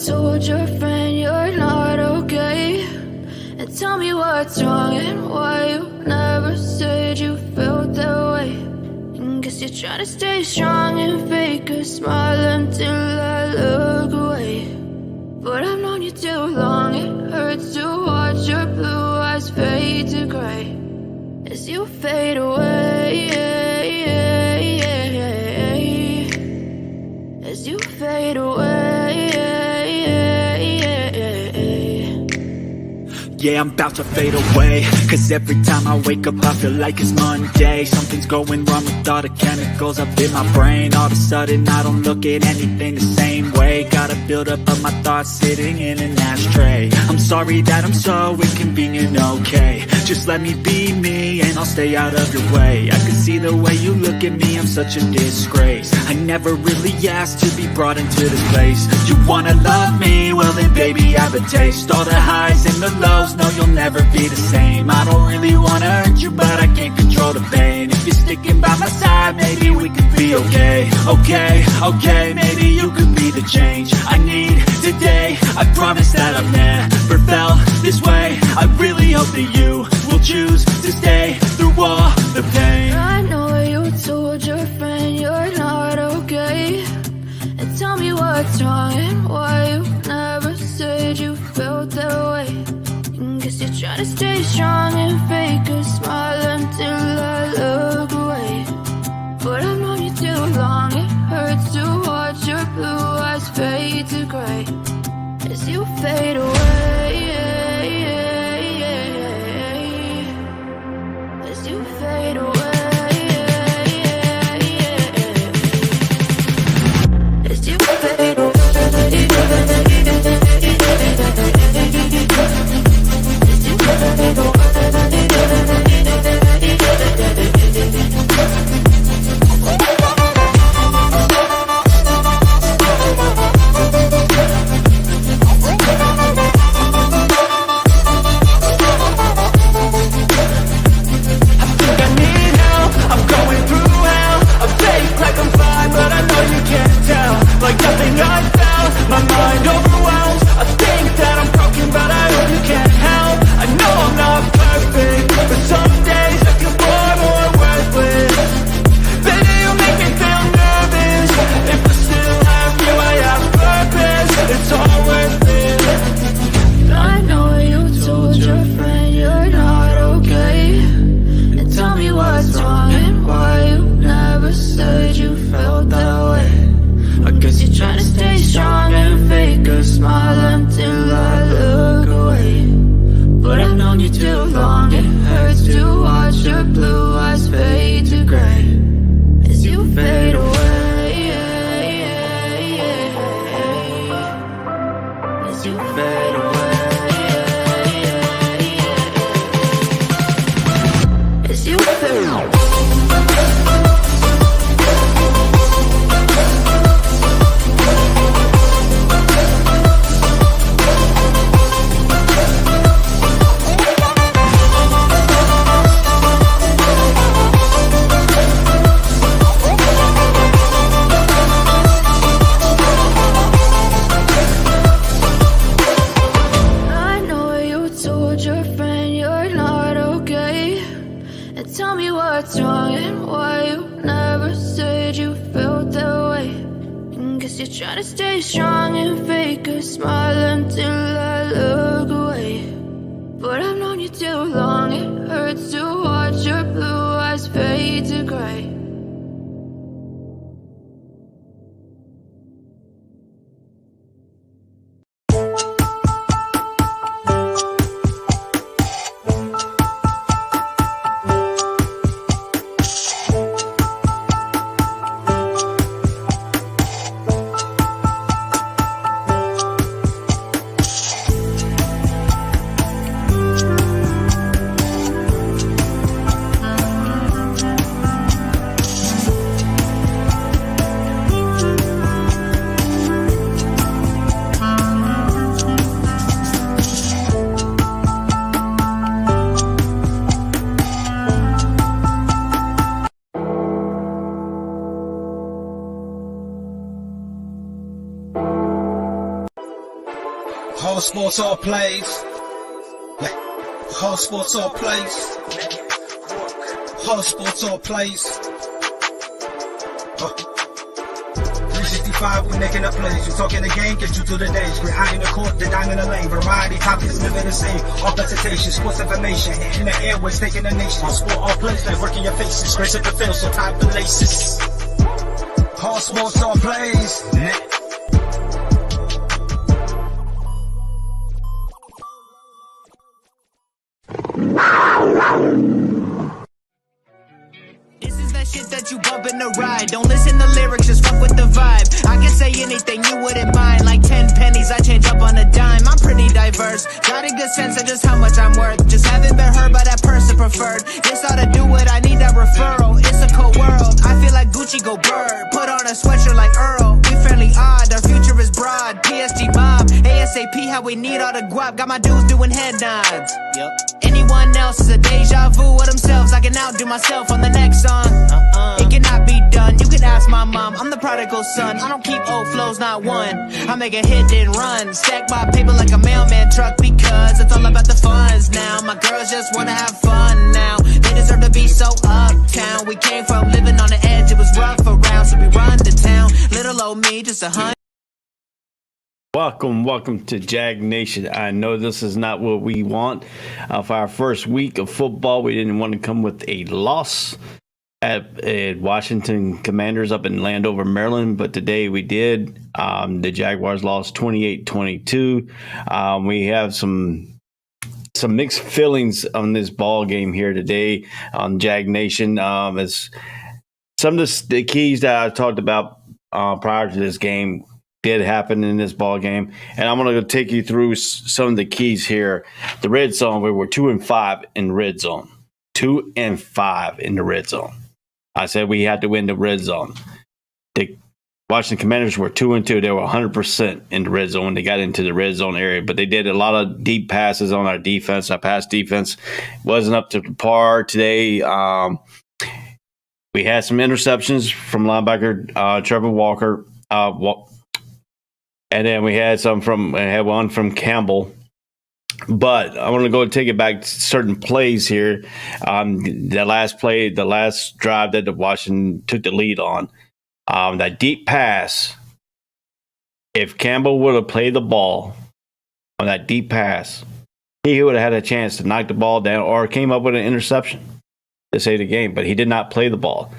told your friend you're not okay? And tell me what's wrong and why you never said you felt that way. And guess you're trying to stay strong and fake a smile until I look away. But I've known you too long, it hurts to watch your blue eyes fade to gray as you fade away, as you fade away. Yeah, I'm about to fade away, cause every time I wake up I feel like it's Monday. Something's going wrong with all the chemicals up in my brain. All of a sudden I don't look at anything the same way. Got a buildup of my thoughts sitting in an ashtray. I'm sorry that I'm so inconvenient, okay? Just let me be me and I'll stay out of your way. I can see the way you look at me, I'm such a disgrace. I never really asked to be brought into this place. You wanna love me? Well then baby I have a taste. All the highs and the lows, no you'll never be the same. I don't really wanna hurt you but I can't control the pain. If you're sticking by my side maybe we could be okay. Okay, maybe you could be the change I need today. I promise that I've never felt this way. I really hope that you will choose to stay through all the pain. I know you told your friend you're not okay. And tell me what's wrong and why you never said you felt that way. And guess you're trying to stay strong and fake a smile until I look away. But I've known you too long, it hurts to watch your blue eyes fade to gray as you fade away, as you fade away, as you fade away, as you fade away. Like nothing I found, my mind overwhelms. I think that I'm broken, but I only can't help. I know I'm not perfect, but some days I feel far more worthless. Baby, you make me feel nervous. If I still have you, I have purpose. It's all worth it. I know you told your friend you're not okay. And tell me what's wrong and why you never said you felt that way. I guess you're trying to stay strong and fake a smile until I look away. But I've known you too long, it hurts to watch your blue eyes fade to gray as you fade away, as you fade away, as you fade away. Tell me what's wrong and why you never said you felt that way. And guess you're trying to stay strong and fake a smile until I look away. But I've known you too long, it hurts to watch your blue eyes fade to gray. All sports, all plays. All sports, all plays. All sports, all plays. 365, we making the plays. You talking the game, get you through the days. We're high in the court, the dime in the lane. Variety, topics, living the same. All presentation, sports information. In the airways, taking the nation. All sport, all plays, like working your faces. Grace at the field, so tie the laces. All sports, all plays. This is that shit that you bump in the ride. Don't listen to lyrics, just fuck with the vibe. I can say anything you wouldn't mind. Like 10 pennies, I change up on a dime. I'm pretty diverse, got a good sense of just how much I'm worth. Just haven't been heard by that person preferred. This ought to do it, I need that referral. It's a cold world, I feel like Gucci go bird. Put on a sweatshirt like Earl. We fairly odd, our future is broad. PSG mob, ASAP, how we need all the guap. Got my dudes doing head nods. Yep. Anyone else is a deja vu of themselves. I can outdo myself on the next song. It cannot be done. You can ask my mom. I'm the prodigal son. I don't keep old flows, not one. I make a hit and run. Stack my paper like a mailman truck because it's all about the funds now. My girls just wanna have fun now. They deserve to be so uptown. We came from living on the edge. It was rough around, so we run the town. Little old me, just 100. Welcome to Jags Nation. I know this is not what we want. For our first week of football, we didn't want to come with a loss at Washington Commanders up in Landover, Maryland, but today we did. The Jaguars lost 28-22. We have some mixed feelings on this ball game here today on Jag Nation. As some of the keys that I talked about prior to this game did happen in this ball game, and I'm going to take you through some of the keys here. The red zone, we were 2-5 in the red zone. 2-5 in the red zone. I said we had to win the red zone. The Washington Commanders were 2-2. They were 100% in the red zone. They got into the red zone area, but they did a lot of deep passes on our defense. Our pass defense wasn't up to par today. We had some interceptions from linebacker Trevor Walker. And then we had one from Campbell. But I want to go and take it back to certain plays here. The last drive that the Washington took the lead on, that deep pass. If Campbell would have played the ball on that deep pass, he would have had a chance to knock the ball down or came up with an interception to save the game. But he did not play the ball.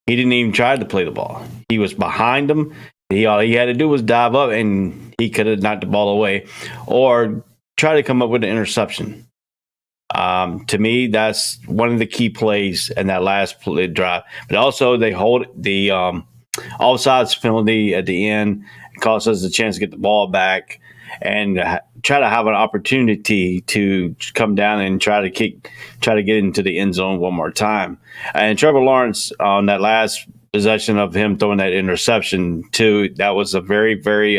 He didn't even try to play the ball. He was behind him. All he had to do was dive up, and he could have knocked the ball away or try to come up with an interception. To me, that's one of the key plays in that last play drive. But also, they hold the offsides penalty at the end. It cost us a chance to get the ball back and try to have an opportunity to come down and try to get into the end zone one more time. And Trevor Lawrence on that last possession of him throwing that interception too, that was a very, very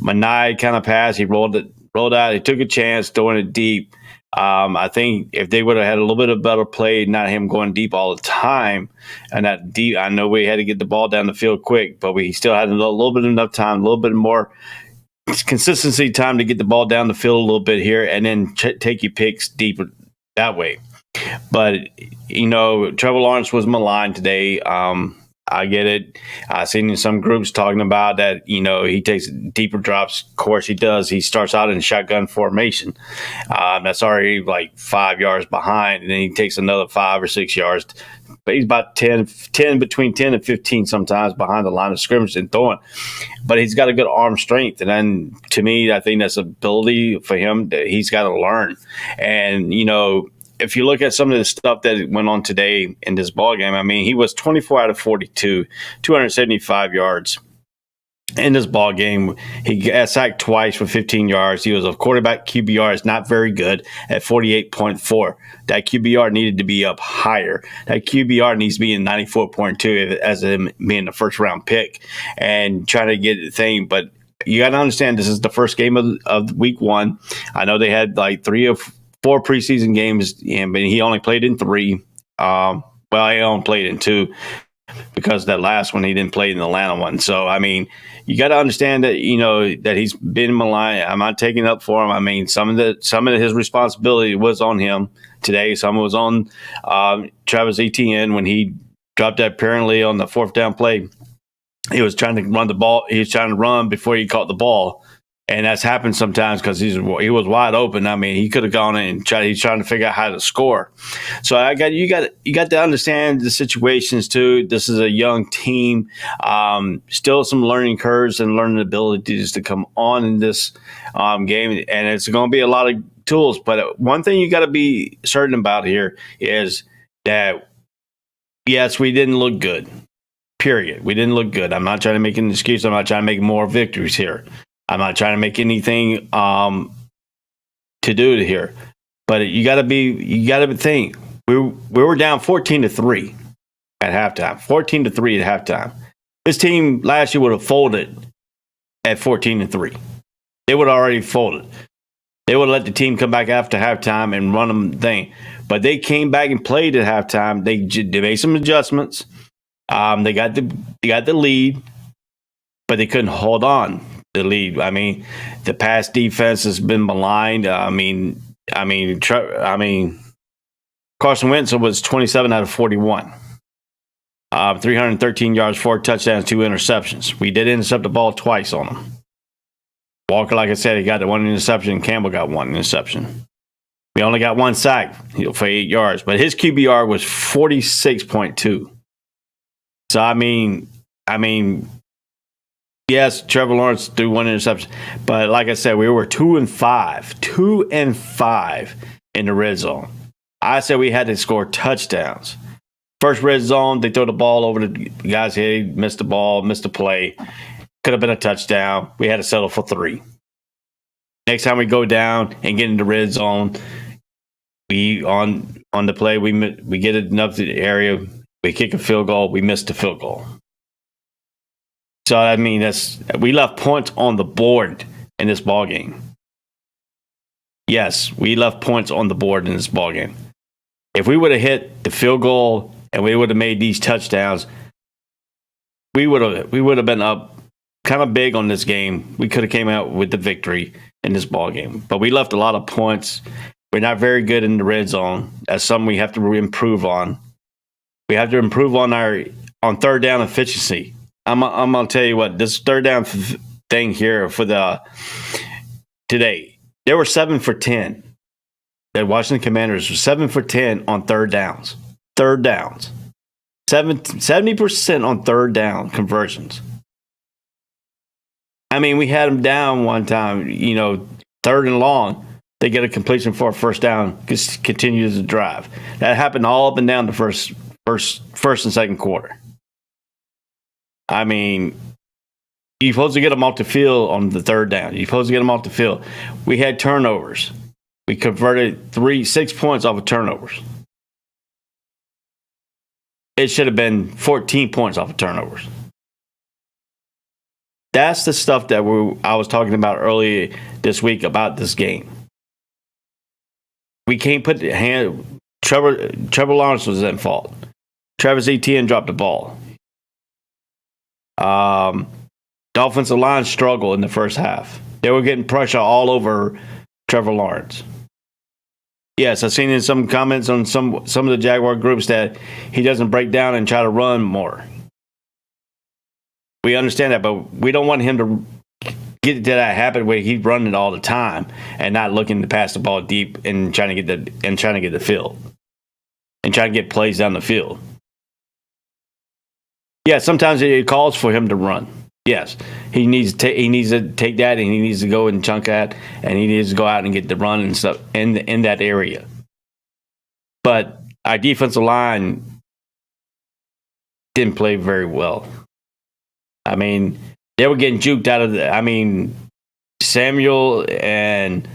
maniac kind of pass. He rolled out. He took a chance throwing it deep. I think if they would have had a little bit of better play, not him going deep all the time, and that deep, I know we had to get the ball down the field quick, but we still had a little bit enough time, a little bit more consistency time to get the ball down the field a little bit here, and then take your picks deeper that way. But, Trevor Lawrence was maligned today. I get it. I've seen in some groups talking about that, he takes deeper drops. Of course he does. He starts out in shotgun formation. That's already like 5 yards behind, and then he takes another 5 or 6 yards. But he's about 10, between 10 and 15 sometimes behind the line of scrimmage and throwing. But he's got a good arm strength. And then, to me, I think that's ability for him that he's got to learn. And, if you look at some of the stuff that went on today in this ball game, I mean, he was 24 out of 42, 275 yards in this ball game. He got sacked twice for 15 yards. He was a quarterback QBR is not very good at 48.4. That QBR needed to be up higher. That QBR needs to be in 94.2 as him being the first round pick and trying to get the thing. But you got to understand, this is the first game of week one. I know they had like 3 or 4 preseason games, but he only played in 3. He only played in 2. because that last one he didn't play in the Atlanta one. So I mean, you got to understand that that he's been maligned. I'm not taking up for him. I mean, some of his responsibility was on him today. Some was on Travis Etienne when he dropped that apparently on the fourth down play. He was trying to run the ball. He was trying to run before he caught the ball. And that's happened sometimes because he was wide open. I mean, he could have gone in and he's trying to figure out how to score. So you got to understand the situations too. This is a young team, still some learning curves and learning abilities to come on in this game, and it's going to be a lot of tools. But one thing you got to be certain about here is that yes, we didn't look good. Period. We didn't look good. I'm not trying to make an excuse. I'm not trying to make more victories here. I'm not trying to make anything to do it here, but you got to think we were down 14-3 at halftime. 14-3 at halftime. This team last year would have folded at 14-3. They would have already folded. They would have let the team come back after halftime and run them thing, but they came back and played at halftime. They made some adjustments. They got the lead, but they couldn't hold on the lead. I mean, the pass defense has been maligned. I mean, Carson Wentz was 27 out of 41, 313 yards, 4 touchdowns, 2 interceptions. We did intercept the ball twice on him. Walker, like I said, he got the 1 interception. Campbell got 1 interception. We only got 1 sack for 8 yards, but his QBR was 46.2. So I mean. Yes, Trevor Lawrence threw 1 interception, but like I said, we were 2-5 in the red zone. I said we had to score touchdowns. First red zone, they throw the ball over the guy's head, missed the ball, missed the play. Could have been a touchdown. We had to settle for 3. Next time we go down and get in the red zone, we on the play we get it enough to the area, we kick a field goal, we missed the field goal. So, I mean, we left points on the board in this ball game. Yes, we left points on the board in this ball game. If we would have hit the field goal and we would have made these touchdowns, we would have been up kind of big on this game. We could have came out with the victory in this ball game. But we left a lot of points. We're not very good in the red zone. That's something we have to improve on. We have to improve on third down efficiency. I'm gonna tell you what, this third down thing here for today, they were 7 for 10. The Washington Commanders were 7 for 10 on third downs. 70% on third down conversions. I mean, we had them down one time, 3rd and long. They get a completion for a first down, just continues to drive. That happened all up and down the first and second quarter. I mean, you're supposed to get them off the field on the third down. You're supposed to get them off the field. We had turnovers. We converted 6 points off of turnovers. It should have been 14 points off of turnovers. That's the stuff that I was talking about earlier this week about this game. We can't put the hand. Trevor Lawrence was at fault. Travis Etienne dropped the ball. The offensive line struggled in the first half. They were getting pressure all over Trevor Lawrence. Yes, I've seen in some comments on some of the Jaguar groups that he doesn't break down and try to run more. We understand that, but we don't want him to get to that habit where he's running all the time and not looking to pass the ball deep and trying to get the field and trying to get plays down the field. Yeah, sometimes it calls for him to run. Yes, he needs to take that and he needs to go and chunk that and he needs to go out and get the run and stuff in that area. But our defensive line didn't play very well. I mean, they were getting juked out of Samuel and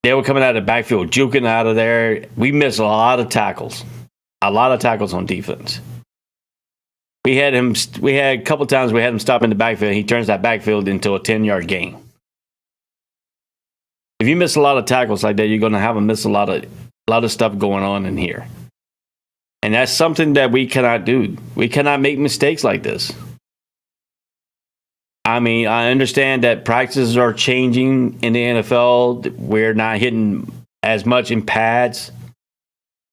they were coming out of the backfield, juking out of there. We missed a lot of tackles on defense. We had a couple times we had him stop in the backfield. He turns that backfield into a 10-yard gain. If you miss a lot of tackles like that, you're going to have him miss a lot of stuff going on in here. And that's something that we cannot do. We cannot make mistakes like this. I mean, I understand that practices are changing in the NFL. We're not hitting as much in pads.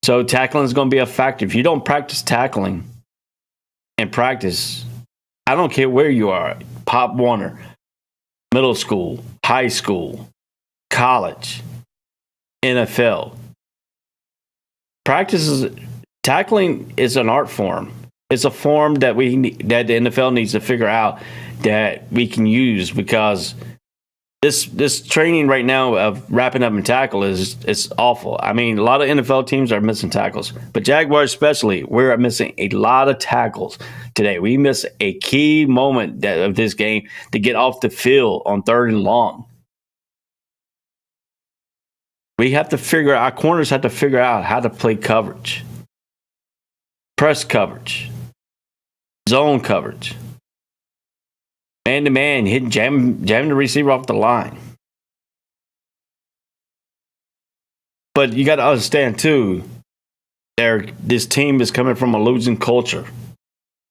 So tackling is going to be a factor. If you don't practice tackling in practice, I don't care where you are, Pop Warner, middle school, high school, college, NFL. Tackling is an art form. It's a form that that the NFL needs to figure out that we can use, because this training right now of wrapping up and tackle is awful. I mean, a lot of NFL teams are missing tackles, but Jaguars especially, we're missing a lot of tackles today. We miss a key moment of this game to get off the field on 3rd and long. Our corners have to figure out how to play coverage, press coverage, zone coverage, man-to-man, jamming the receiver off the line. But you got to understand, too, this team is coming from a losing culture.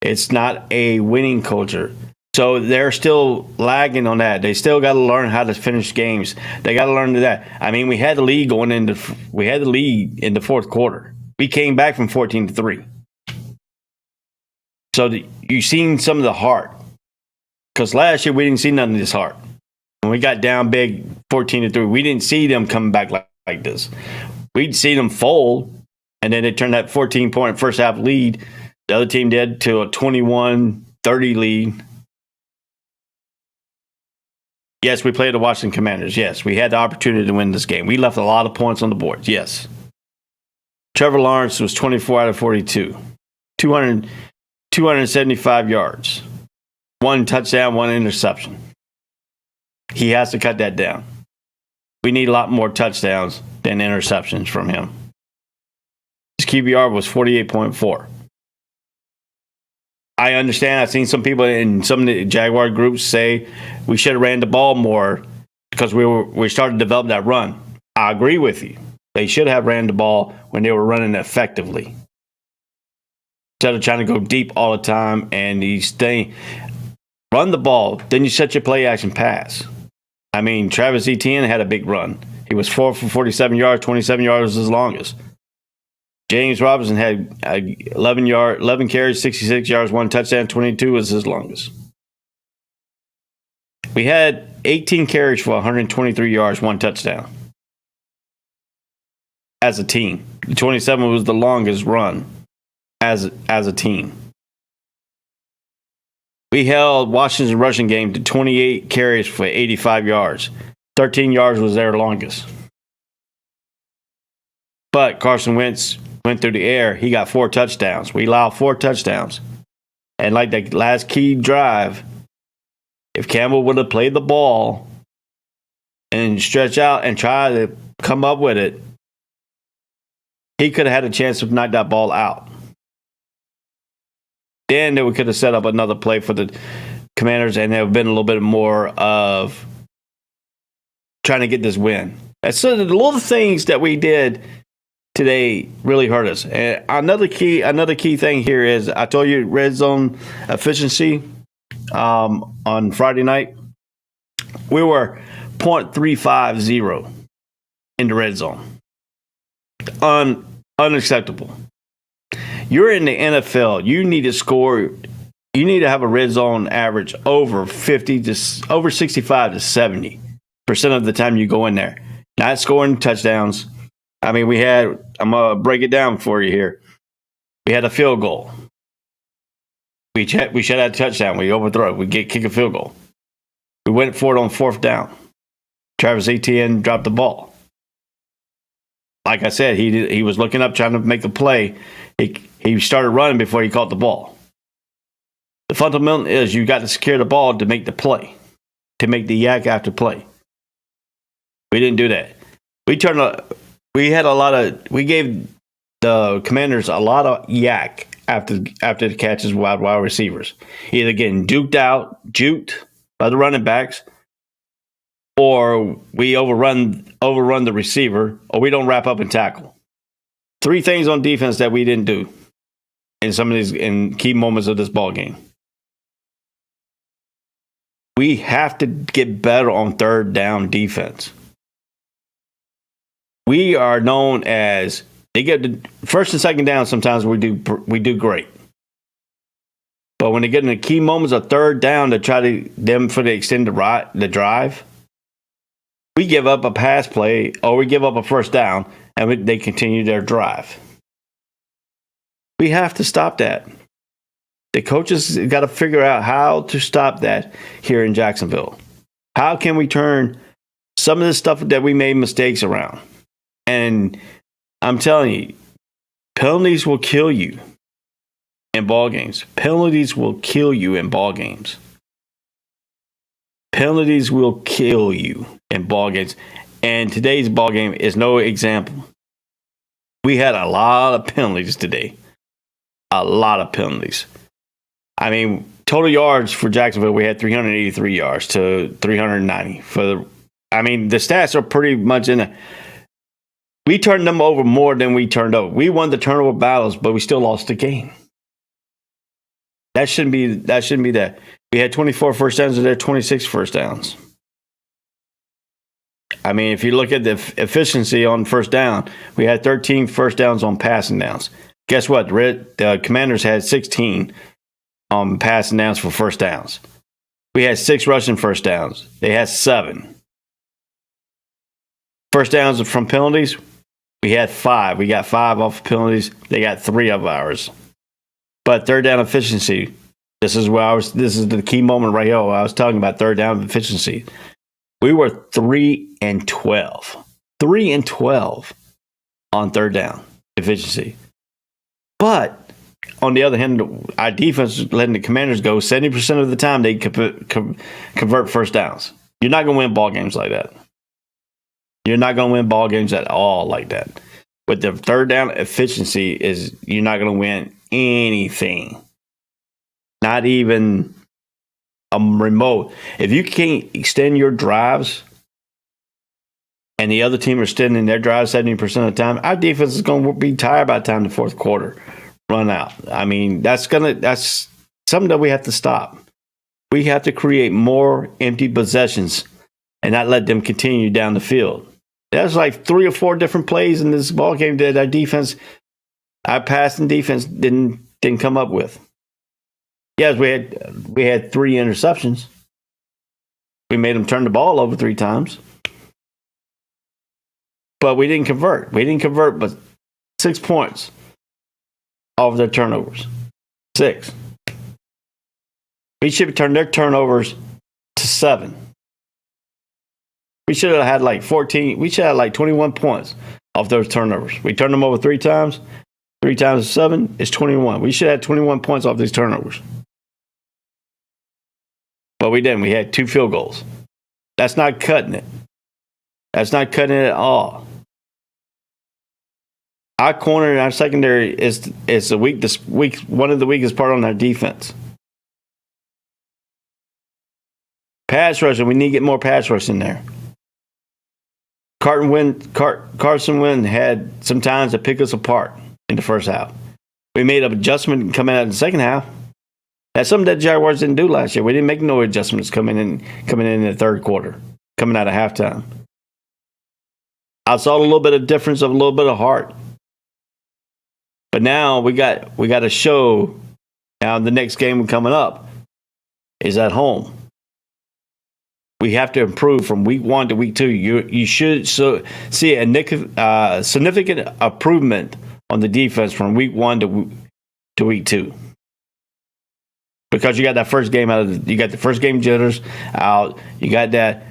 It's not a winning culture. So they're still lagging on that. They still got to learn how to finish games. They got to learn that. I mean, we had the lead in the fourth quarter. We came back from 14-3. So you've seen some of the heart. Because last year we didn't see none of this heart. When we got down big 14-3, we didn't see them coming back like this. We'd see them fold, and then they turned that 14-point first half lead. The other team did to a 21-30 lead. Yes, we played the Washington Commanders. Yes, we had the opportunity to win this game. We left a lot of points on the board. Yes. Trevor Lawrence was 24 out of 42. 275 yards. 1 touchdown, 1 interception. He has to cut that down. We need a lot more touchdowns than interceptions from him. His QBR was 48.4. I understand. I've seen some people in some of the Jaguar groups say we should have ran the ball more because we started to develop that run. I agree with you. They should have ran the ball when they were running effectively, instead of trying to go deep all the time and run the ball. Then you set your play action pass. I mean, Travis Etienne had a big run. He was 4 for 47 yards. 27 yards was his longest. James Robinson had 11 carries, 66 yards, 1 touchdown, 22 was his longest. We had 18 carries for 123 yards, 1 touchdown. As a team. 27 was the longest run as a team. We held Washington's rushing game to 28 carries for 85 yards. 13 yards was their longest. But Carson Wentz went through the air. He got 4 touchdowns. We allowed 4 touchdowns. And like the last key drive, if Campbell would have played the ball and stretch out and try to come up with it, he could have had a chance to knock that ball out. Then we could have set up another play for the Commanders, and there would have been a little bit more of trying to get this win. And so the little things that we did today really hurt us. And another key thing here is, I told you red zone efficiency on Friday night. We were .350 in the red zone. Unacceptable. You're in the NFL. You need to score. You need to have a red zone average over 65 to 70% of the time you go in there. Not scoring touchdowns. I mean, I'm going to break it down for you here. We had a field goal. We should have a touchdown. We overthrow it. We kick a field goal. We went for it on 4th down. Travis Etienne dropped the ball. Like I said, he was looking up trying to make a play. He started running before he caught the ball. The fundamental is you got to secure the ball to make the play, to make the yak after play. We didn't do that. We gave the Commanders a lot of yak after the catches wide receivers. Either getting juked by the running backs, or we overrun the receiver, or we don't wrap up and tackle. 3 things on defense that we didn't do. in some of these in key moments of this ball game. We have to get better on third down defense. We are known as they get the first and second down. Sometimes we do great, but when they get in the key moments of third down to try to them for the extend the drive, we give up a pass play or we give up a first down, and they continue their drive. We have to stop that. The coaches got to figure out how to stop that here in Jacksonville. How can we turn some of the stuff that we made mistakes around? And I'm telling you, penalties will kill you in ball games. Penalties will kill you in ball games. Penalties will kill you in ball games. And today's ball game is no example. We had a lot of penalties today. A lot of penalties. I mean, total yards for Jacksonville, we had 383 yards to 390. The stats are pretty much in it. We turned them over more than we turned over. We won the turnover battles, but we still lost the game. That shouldn't be that. We had 24 first downs and there 26 first downs. I mean, if you look at the efficiency on first down, we had 13 first downs on passing downs. Guess what? The Commanders had 16 passing downs for first downs. We had 6 rushing first downs. They had 7. First downs from penalties, we had 5. We got 5 off penalties. They got 3 of ours. But third down efficiency, this is the key moment right here. I was talking about third down efficiency. We were 3 and 12. 3 and 12 on third down efficiency. But on the other hand, our defense is letting the Commanders go 70% of the time. They convert first downs. You're not going to win ball games like that. You're not going to win ball games at all like that. With the third down efficiency, you're not going to win anything. Not even a remote. If you can't extend your drives and the other team are extending their drives 70% of the time, our defense is going to be tired by the time the fourth quarter run out. I mean, that's something that we have to stop. We have to create more empty possessions and not let them continue down the field. There's like 3 or 4 different plays in this ball game that our passing defense didn't come up with. Yes, we had 3 interceptions. We made them turn the ball over 3 times. But we didn't convert. We didn't convert but 6 points off their turnovers. 6. We should have turned their turnovers to 7. We should have had like 14. We should have like 21 points off those turnovers. We turned them over 3 times. 3 times 7 is 21. We should have had 21 points off these turnovers. But we didn't. We had 2 field goals. That's not cutting it. That's not cutting it at all. Our corner and our secondary is one of the weakest part on our defense. Pass rushing, we need to get more pass rush in there. Carson Wentz had some times to pick us apart in the first half. We made an adjustment coming out in the second half. That's something that Jaguars didn't do last year. We didn't make no adjustments coming in the third quarter, coming out of halftime. I saw a little bit of difference, of a little bit of heart. But now we got to show. Now the next game coming up is at home. We have to improve from week 1 to week 2. You should see a significant improvement on the defense from week 1 to week 2. Because you got that first game you got the first game jitters out. You got that.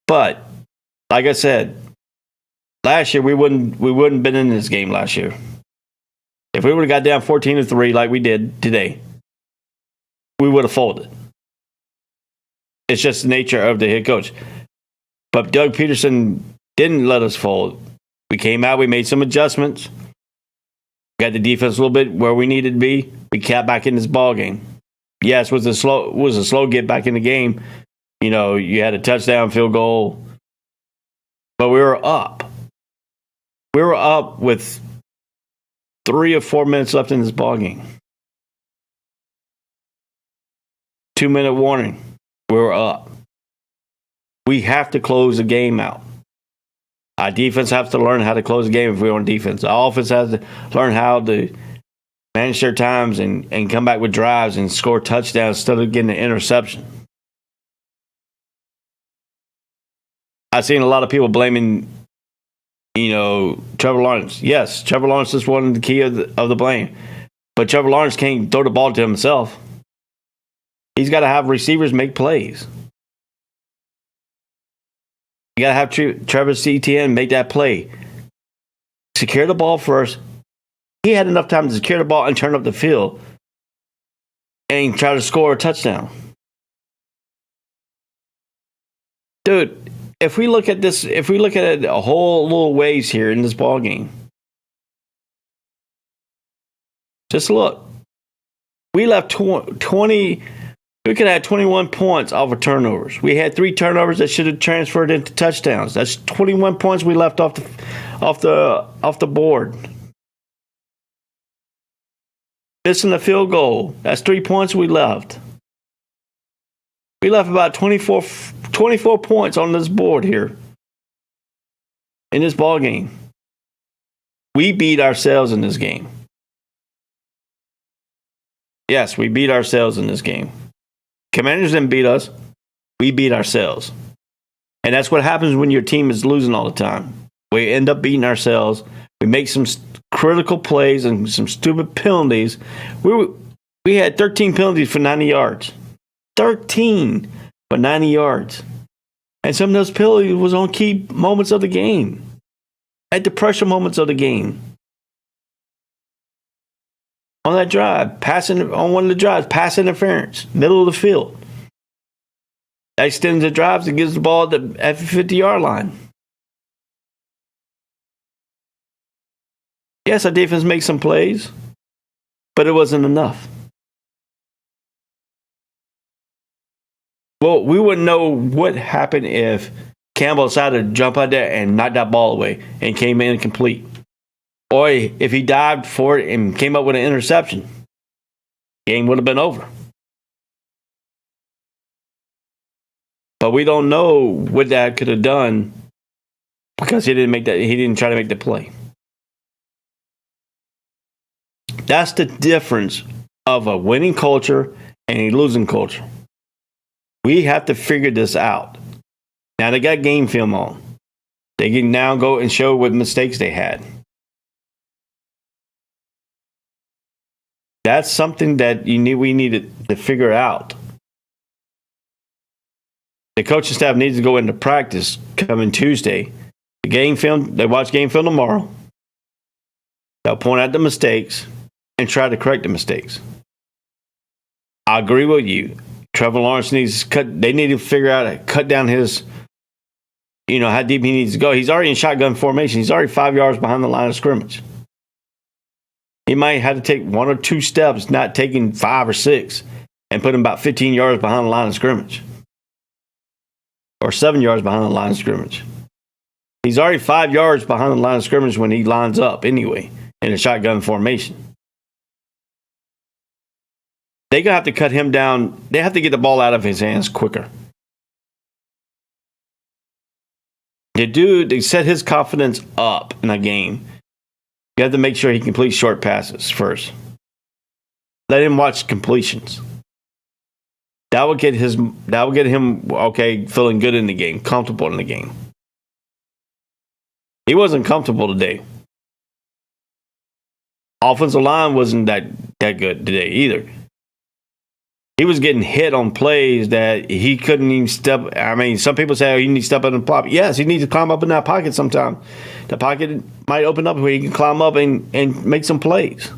But like I said, last year we wouldn't been in this game last year. If we would have got down 14-3 like we did today, we would have folded. It's just the nature of the head coach. But Doug Peterson didn't let us fold. We came out, we made some adjustments. Got the defense a little bit where we needed to be. We got back in this ball game. Yes, it was a slow get back in the game. You know, you had a touchdown field goal. But we were up. We were up with 3 or 4 minutes left in this ballgame. 2-minute warning. We're up. We have to close the game out. Our defense has to learn how to close the game if we're on defense. Our offense has to learn how to manage their times and come back with drives and score touchdowns instead of getting an interception. I've seen a lot of people blaming, Trevor Lawrence. Yes, Trevor Lawrence is one of the key of the blame. But Trevor Lawrence can't throw the ball to himself. He's got to have receivers make plays. You got to have Travis Etienne make that play. Secure the ball first. He had enough time to secure the ball and turn up the field and try to score a touchdown. Dude, if we look at it a whole little ways here in this ball game, just look. We left 20. We could have 21 points off of turnovers. We had 3 turnovers that should have transferred into touchdowns. That's 21 points we left off the board. Missing the field goal. That's 3 points we left. We left about 24 points on this board here in this ball game. We beat ourselves in this game. Yes, we beat ourselves in this game. Commanders didn't beat us. We beat ourselves. And that's what happens when your team is losing all the time. We end up beating ourselves. We make some critical plays and some stupid penalties. We had 13 penalties for 90 yards. 13 for 90 yards. And some of those penalties was on key moments of the game. At the pressure moments of the game. On that drive, on one of the drives, pass interference, middle of the field. That extends the drives and gives the ball at the 50-yard line. Yes, our defense makes some plays, but it wasn't enough. Well, we wouldn't know what happened if Campbell decided to jump out there and knock that ball away and came in complete. Or if he dived for it and came up with an interception, game would have been over. But we don't know what that could have done because he didn't try to make the play. That's the difference of a winning culture and a losing culture. We have to figure this out. Now they got game film on. They can now go and show what mistakes they had. That's something that we needed to figure out. The coaching staff needs to go into practice coming Tuesday. They watch game film tomorrow. They'll point out the mistakes and try to correct the mistakes. I agree with you. Trevor Lawrence they need to figure out how to cut down his, how deep he needs to go. He's already in shotgun formation. He's already 5 yards behind the line of scrimmage. He might have to take 1 or 2 steps, not taking 5 or 6, and put him about 15 yards behind the line of scrimmage. Or 7 yards behind the line of scrimmage. He's already 5 yards behind the line of scrimmage when he lines up anyway, in a shotgun formation. They're going to have to cut him down. They have to get the ball out of his hands quicker. They set his confidence up in a game. You have to make sure he completes short passes first. Let him watch completions. That will get him feeling good in the game, comfortable in the game. He wasn't comfortable today. Offensive line wasn't that good today either. He was getting hit on plays that he couldn't even step. I mean, some people say, he needs to step up in the pocket. Yes, he needs to climb up in that pocket sometime. The pocket might open up where he can climb up and make some plays.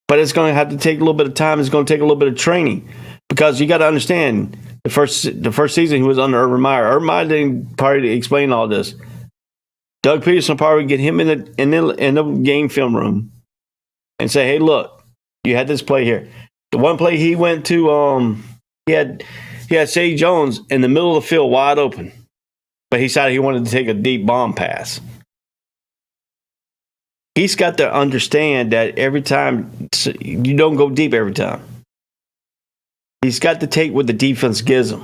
But it's going to have to take a little bit of time. It's going to take a little bit of training. Because you got to understand, the first season he was under Urban Meyer. Urban Meyer didn't probably explain all this. Doug Peterson probably get him in the game film room and say, hey, look, you had this play here. The one play he went to, he had Say Jones in the middle of the field wide open, but he decided he wanted to take a deep bomb pass. He's got to understand that every time you don't go deep every time. He's got to take what the defense gives him.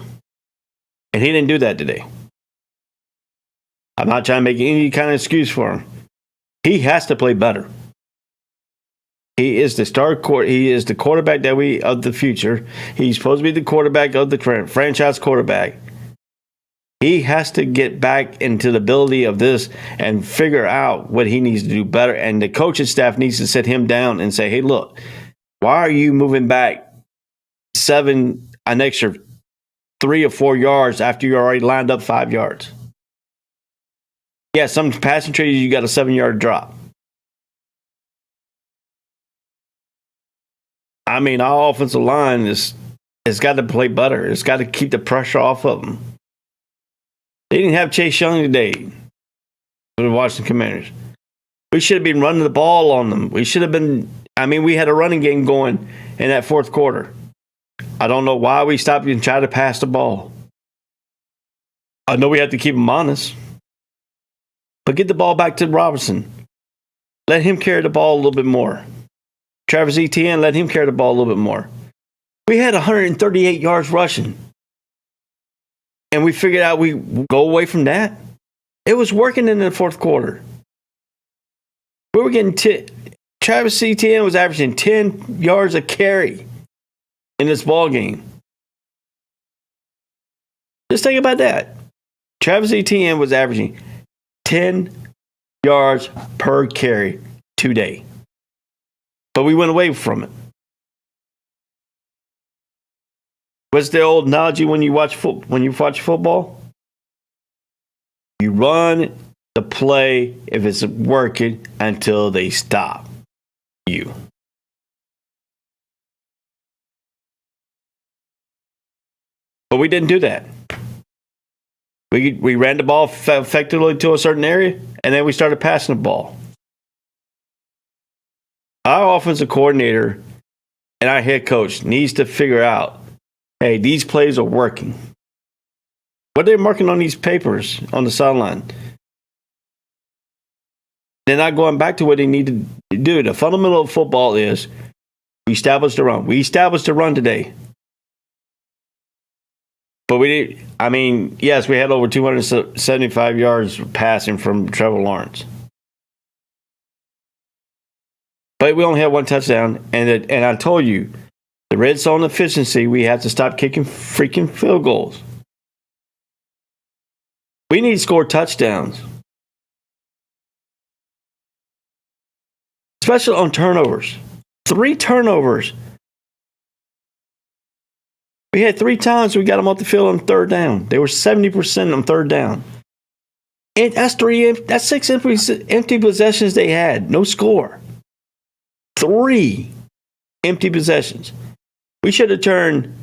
And he didn't do that today. I'm not trying to make any kind of excuse for him. He has to play better. He is the he is the quarterback of the future. He's supposed to be the quarterback of the franchise quarterback. He has to get back into the ability of this and figure out what he needs to do better. And the coaching staff needs to sit him down and say, hey, look, why are you moving back an extra 3 or 4 yards after you already lined up 5 yards? Yeah, some passing trees, you got a 7-yard drop. I mean, our offensive line has got to play better. It's got to keep the pressure off of them. They didn't have Chase Young today for the Washington Commanders. We should have been running the ball on them. We should have been. I mean, we had a running game going in that fourth quarter. I don't know why we stopped and tried to pass the ball. I know we have to keep them honest. But get the ball back to Robinson. Let him carry the ball a little bit more. Travis Etienne, let him carry the ball a little bit more. We had 138 yards rushing. And we figured out we go away from that. It was working in the fourth quarter. We were getting Travis Etienne was averaging 10 yards a carry in this ball game. Just think about that. Travis Etienne was averaging 10 yards per carry today. But we went away from it. What's the old analogy when you watch football? You run the play if it's working until they stop you. But we didn't do that. We ran the ball effectively to a certain area, and then we started passing the ball. Our offensive coordinator and our head coach needs to figure out, hey, these plays are working. What are they marking on these papers on the sideline? They're not going back to what they need to do. The fundamental of football is we established the run. We established the run today. But we did. I mean, yes, we had over 275 yards passing from Trevor Lawrence. But we only had 1 touchdown. And I told you, the red zone efficiency, we have to stop kicking freaking field goals. We need to score touchdowns. Especially on turnovers. 3 turnovers. We had 3 times we got them off the field on third down. They were 70% on third down. And that's 6 empty possessions they had. No score. 3 empty possessions. We should have turned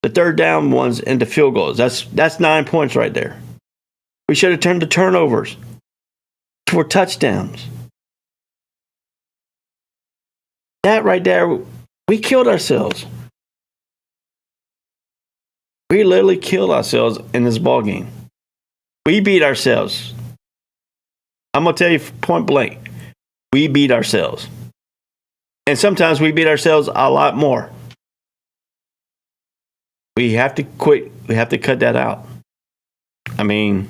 the third down ones into field goals. That's 9 points right there. We should have turned the turnovers for touchdowns. That right there, we killed ourselves. We literally killed ourselves in this ball game. We beat ourselves. I'm going to tell you point blank. We beat ourselves. And sometimes we beat ourselves a lot more. We have to quit. We have to cut that out. I mean,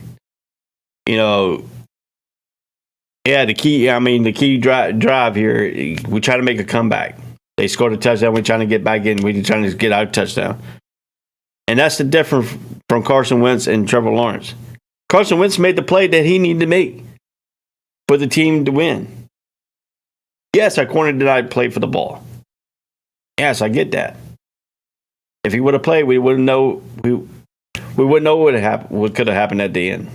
the key drive here, we try to make a comeback. They scored a touchdown. We're trying to get back in. We're trying to get our touchdown. And that's the difference from Carson Wentz and Trevor Lawrence. Carson Wentz made the play that he needed to make for the team to win. Yes, our corner did not play for the ball. Yes, I get that. If he would have played, we wouldn't know. We wouldn't know what could have happened at the end.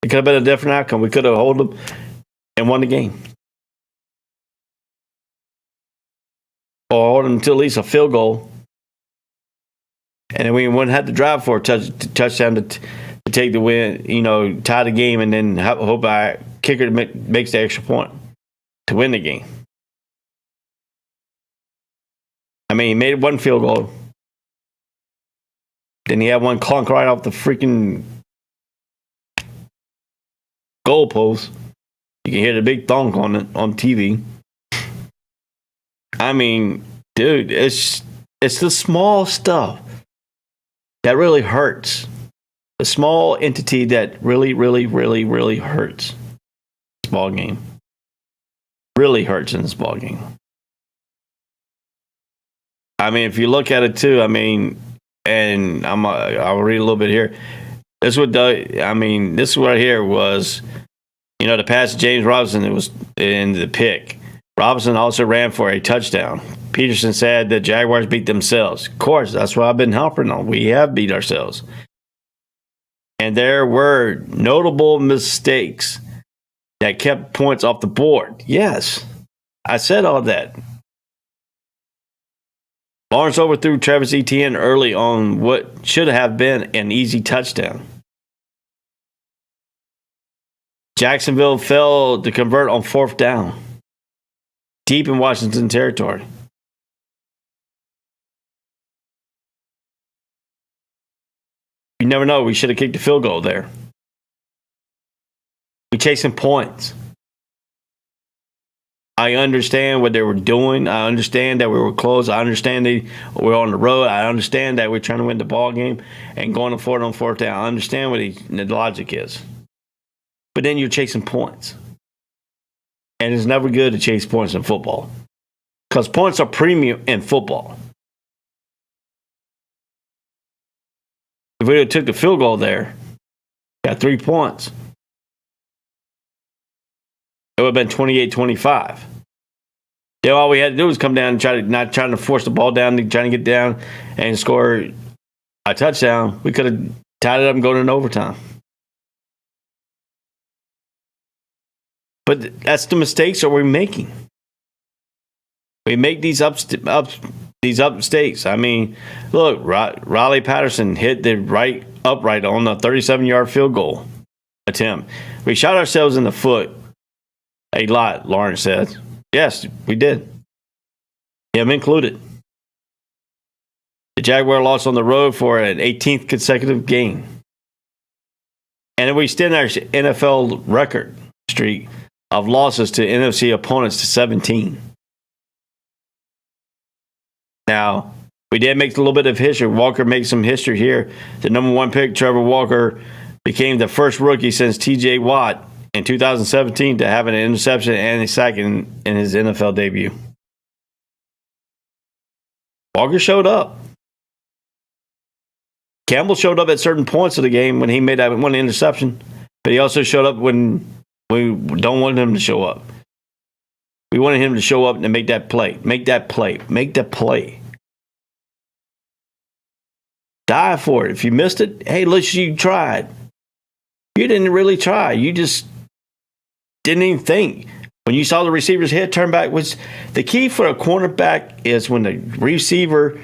It could have been a different outcome. We could have held them and won the game, or hold them to at least a field goal, and then we wouldn't have to drive for a touchdown to take the win. Tie the game, and then hope our kicker makes the extra point to win the game. I mean, he made 1 field goal. Then he had one clunk right off the freaking goalpost. You can hear the big thunk on it on TV. I mean, dude, it's the small stuff that really hurts. The small entity that really, really, really, really hurts. This ball game really hurts in this ball game. I mean, if you look at it too, I mean, and I'll read a little bit here. This right here was, the pass to James Robinson. It was in the pick. Robinson also ran for a touchdown. Peterson said the Jaguars beat themselves. Of course, that's what I've been harping on. We have beat ourselves. And there were notable mistakes that kept points off the board. Yes, I said all that. Lawrence overthrew Travis Etienne early on what should have been an easy touchdown. Jacksonville failed to convert on 4th down, deep in Washington territory. You never know. We should have kicked the field goal there. We chasing points. I understand what they were doing. I understand that we were close. I understand they were on the road. I understand that we're trying to win the ball game and going for it on 4th down. I understand what the logic is. But then you're chasing points. And it's never good to chase points in football. Because points are premium in football. If we had took the field goal there, got 3 points, it would have been 28-25. Then all we had to do was come down and not trying to force the ball down, trying to get down and score a touchdown. We could have tied it up and gone in overtime. But that's the mistakes that we're making. We make these mistakes. I mean, look, Riley Patterson hit the right upright on the 37-yard field goal attempt. We shot ourselves in the foot a lot, Lawrence said. Yes, we did. Him included. The Jaguar lost on the road for an 18th consecutive game. And we extend our NFL record streak of losses to NFC opponents to 17. Now, we did make a little bit of history. Walker made some history here. The number 1 pick, Trevor Walker, became the first rookie since T.J. Watt in 2017 to have an interception and a sack in his NFL debut. Walker showed up. Campbell showed up at certain points of the game when he made that one interception, but he also showed up when we don't want him to show up. We wanted him to show up and make that play. Make that play. Make that play. Die for it. If you missed it, hey, at least you tried. You didn't really try. You just didn't even think. When you saw the receiver's head turn back, which the key for a cornerback is when the receiver,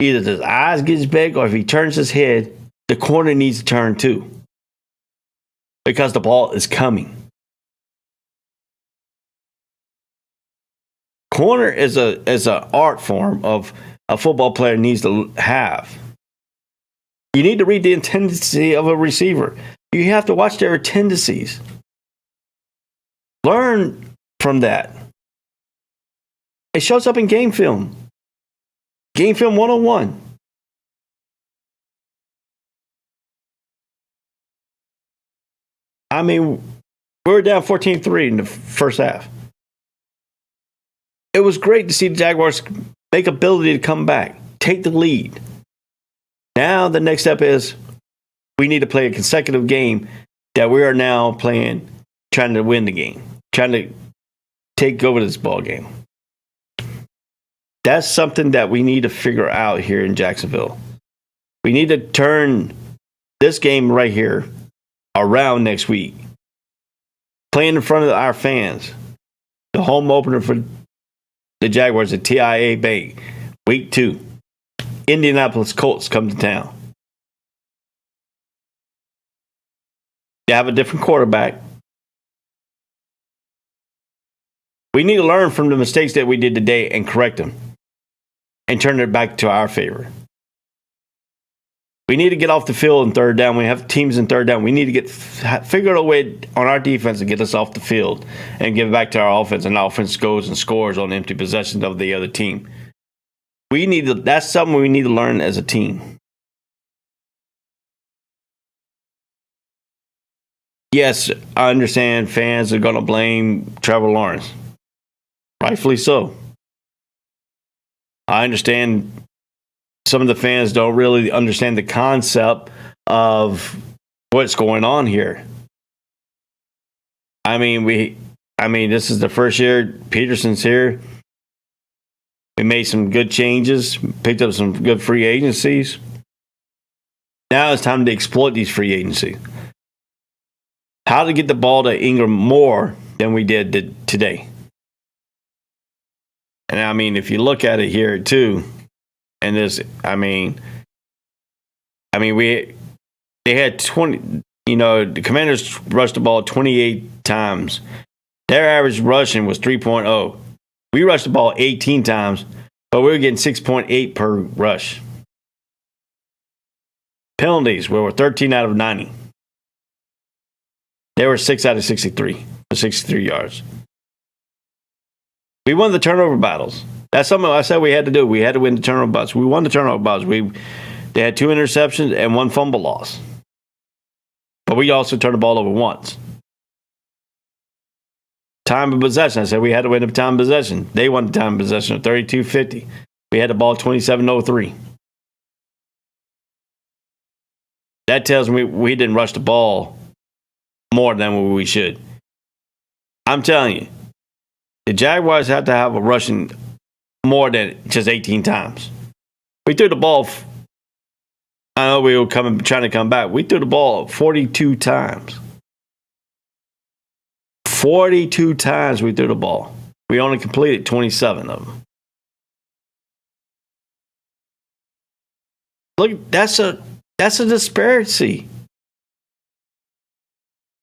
either his eyes gets big or if he turns his head, the corner needs to turn too. Because the ball is coming. Corner is a art form of a football player needs to have. You need to read the tendency of a receiver. You have to watch their tendencies. Learn from that. It shows up in game film. Game film 101. I mean, we were down 14-3 in the first half. It was great to see the Jaguars make ability to come back, take the lead. Now the next step is we need to play a consecutive game that we are now playing, trying to win the game, trying to take over this ball game. That's something that we need to figure out here in Jacksonville. We need to turn this game right here around next week. Playing in front of our fans. The home opener for the Jaguars at TIAA Bank, week 2. Indianapolis Colts come to town. They have a different quarterback. We need to learn from the mistakes that we did today and correct them and turn it back to our favor. We need to get off the field in third down. We have teams in third down. We need to figure out a way on our defense to get us off the field and give it back to our offense. And our offense goes and scores on empty possessions of the other team. That's something we need to learn as a team. Yes, I understand fans are going to blame Trevor Lawrence. Rightfully so. I understand some of the fans don't really understand the concept of what's going on here. I mean, this is the first year Peterson's here. We made some good changes, picked up some good free agencies. Now it's time to exploit these free agencies. How to get the ball to Ingram more than we did today. And I mean, if you look at it here too, and this, they had 20, the Commanders rushed the ball 28 times. Their average rushing was 3.0. We rushed the ball 18 times, but we were getting 6.8 per rush. Penalties, we were 13 out of 90. They were 6 out of 63 for 63 yards. We won the turnover battles. That's something I said we had to do. We had to win the turnover battles. We won the turnover battles. They had 2 interceptions and 1 fumble loss. But we also turned the ball over once. Time of possession. I said we had to win the time of possession. They won the time of possession of 32-50. We had the ball 27-03. That tells me we didn't rush the ball more than what we should. I'm telling you, the Jaguars have to have a rushing more than just 18 times. We threw the ball. I know we were trying to come back. We threw the ball 42 times. 42 times we threw the ball. We only completed 27 of them. Look, that's a disparity.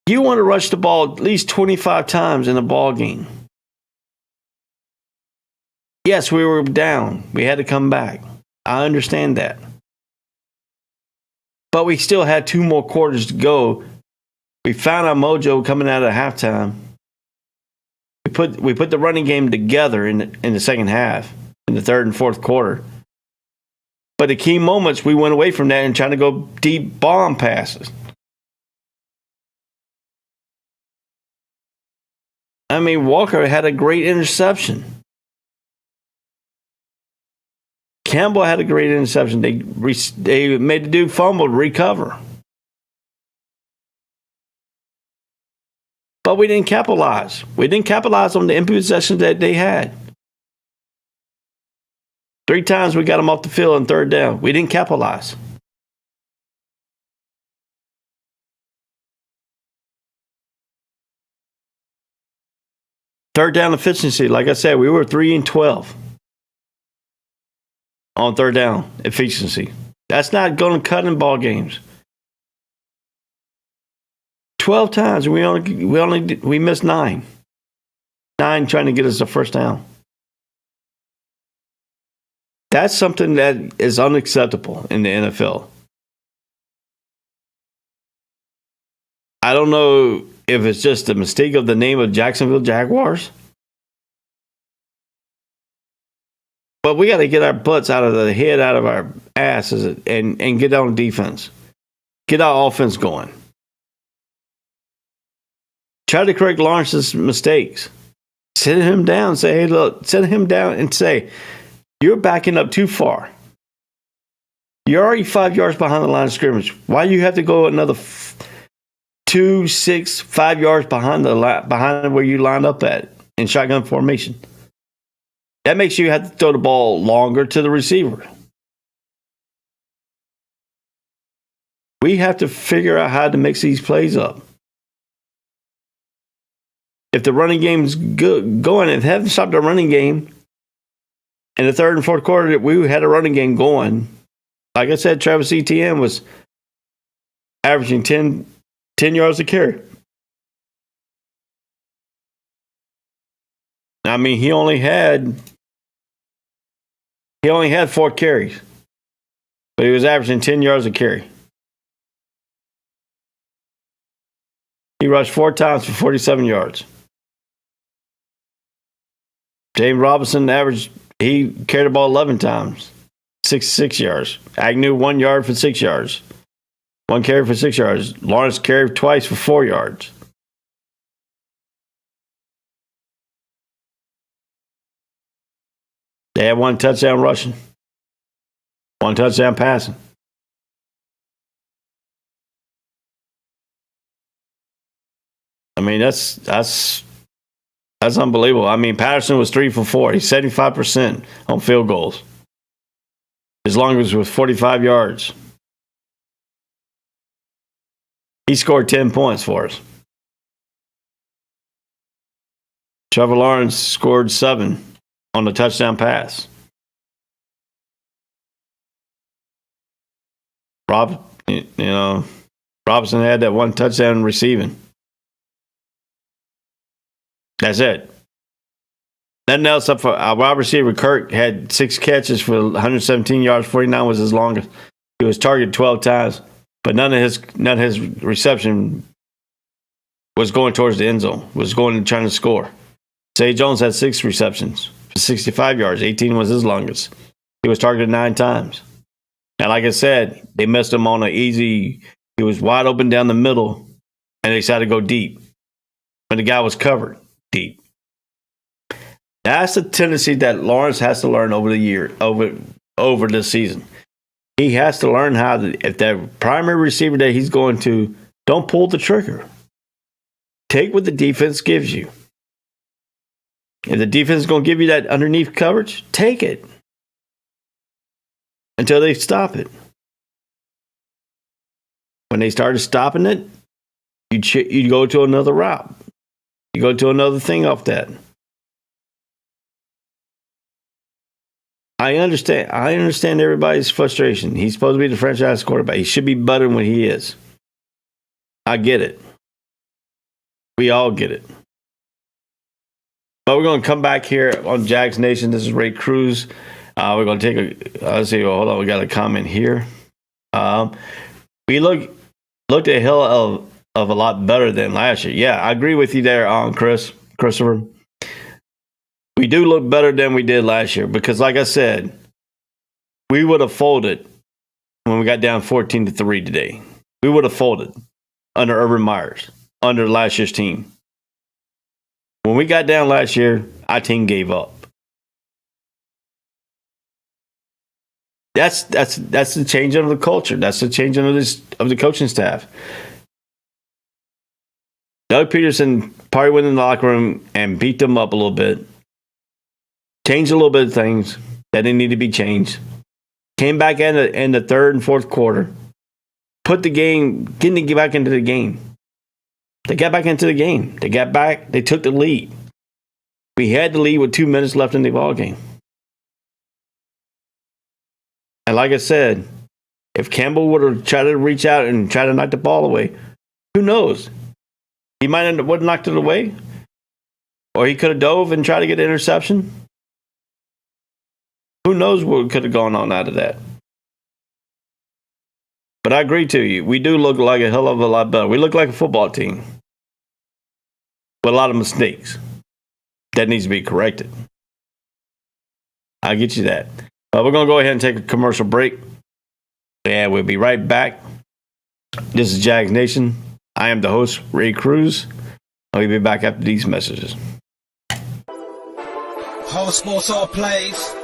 You want to rush the ball at least 25 times in a ball game. Yes, we were down. We had to come back. I understand that. But we still had 2 more quarters to go. We found our mojo coming out of halftime. We put the running game together in the second half, in the third and fourth quarter. But the key moments, we went away from that and trying to go deep bomb passes. I mean, Walker had a great interception. Campbell had a great interception. They made the dude fumble to recover. But we didn't capitalize. We didn't capitalize on the empty possessions that they had. 3 times we got them off the field on third down. We didn't capitalize. Third down efficiency, like I said, we were 3 and 12 on third down efficiency. That's not going to cut in ball games. 12 times we missed 9. 9 trying to get us a first down. That's something that is unacceptable in the NFL. I don't know if it's just a mistake of the name of Jacksonville Jaguars. But we got to get our butts out of the head, out of our asses, and get on defense. Get our offense going. Try to correct Lawrence's mistakes. Sit him down. Say, hey, look, sit him down and say, you're backing up too far. You're already 5 yards behind the line of scrimmage. Why do you have to go another 2, 6, 5 yards behind where you lined up at in shotgun formation? That makes you have to throw the ball longer to the receiver. We have to figure out how to mix these plays up. If the running game's going, if they haven't stopped the running game, in the third and fourth quarter, we had a running game going. Like I said, Travis Etienne was averaging 10 yards a carry. I mean, he only had 4 carries. but he was averaging 10 yards a carry. He rushed 4 times for 47 yards. James Robinson he carried the ball 11 times, 66 yards. Agnew 1 yard for 6 yards. 1 carry for 6 yards. Lawrence carried twice for 4 yards. They had 1 touchdown rushing, 1 touchdown passing. I mean, that's unbelievable. I mean, Patterson was 3 for 4. He's 75% on field goals. His longest was 45 yards. He scored 10 points for us. Trevor Lawrence scored 7 on the touchdown pass. Robinson had that 1 touchdown receiving. That's it. Nothing else up for our wide receiver. Kirk had 6 catches for 117 yards. 49 was his longest. He was targeted 12 times, but none of his reception was going towards the end zone. Was going and trying to score. Zay Jones had 6 receptions for 65 yards. 18 was his longest. He was targeted 9 times. And like I said, they missed him on an easy. He was wide open down the middle, and they decided to go deep. But the guy was covered deep. That's the tendency that Lawrence has to learn over this season. He has to learn how to, if that primary receiver that he's going to, don't pull the trigger. Take what the defense gives you. If the defense is going to give you that underneath coverage, take it until they stop it. When they started stopping it, you go to another route. You go to another thing off that. I understand everybody's frustration. He's supposed to be the franchise quarterback. He should be better than what he is. I get it. We all get it. But we're going to come back here on Jags Nation. This is Ray Cruz. We're going to take let's see. Hold on. We got a comment here. We looked a hell of a lot better than last year. Yeah, I agree with you there, Christopher. We do look better than we did last year because, like I said, we would have folded when we got down 14-3 today. We would have folded under Urban Meyers, under last year's team. When we got down last year, our team gave up. That's the change of the culture. That's the change of the coaching staff. Doug Peterson probably went in the locker room and beat them up a little bit. Changed a little bit of things that didn't need to be changed. Came back in the third and fourth quarter. Getting back into the game. They got back into the game. They got back. They took the lead. We had the lead with 2 minutes left in the ball game. And like I said, if Campbell would have tried to reach out and try to knock the ball away, who knows? He might have knocked it away. Or he could have dove and tried to get an interception. Who knows what could have gone on out of that? But I agree to you. We do look like a hell of a lot better. We look like a football team with a lot of mistakes that needs to be corrected. I'll get you that. But we're going to go ahead and take a commercial break. And we'll be right back. This is Jags Nation. I am the host, Ray Cruz. I'll be back after these messages. All sports, all plays.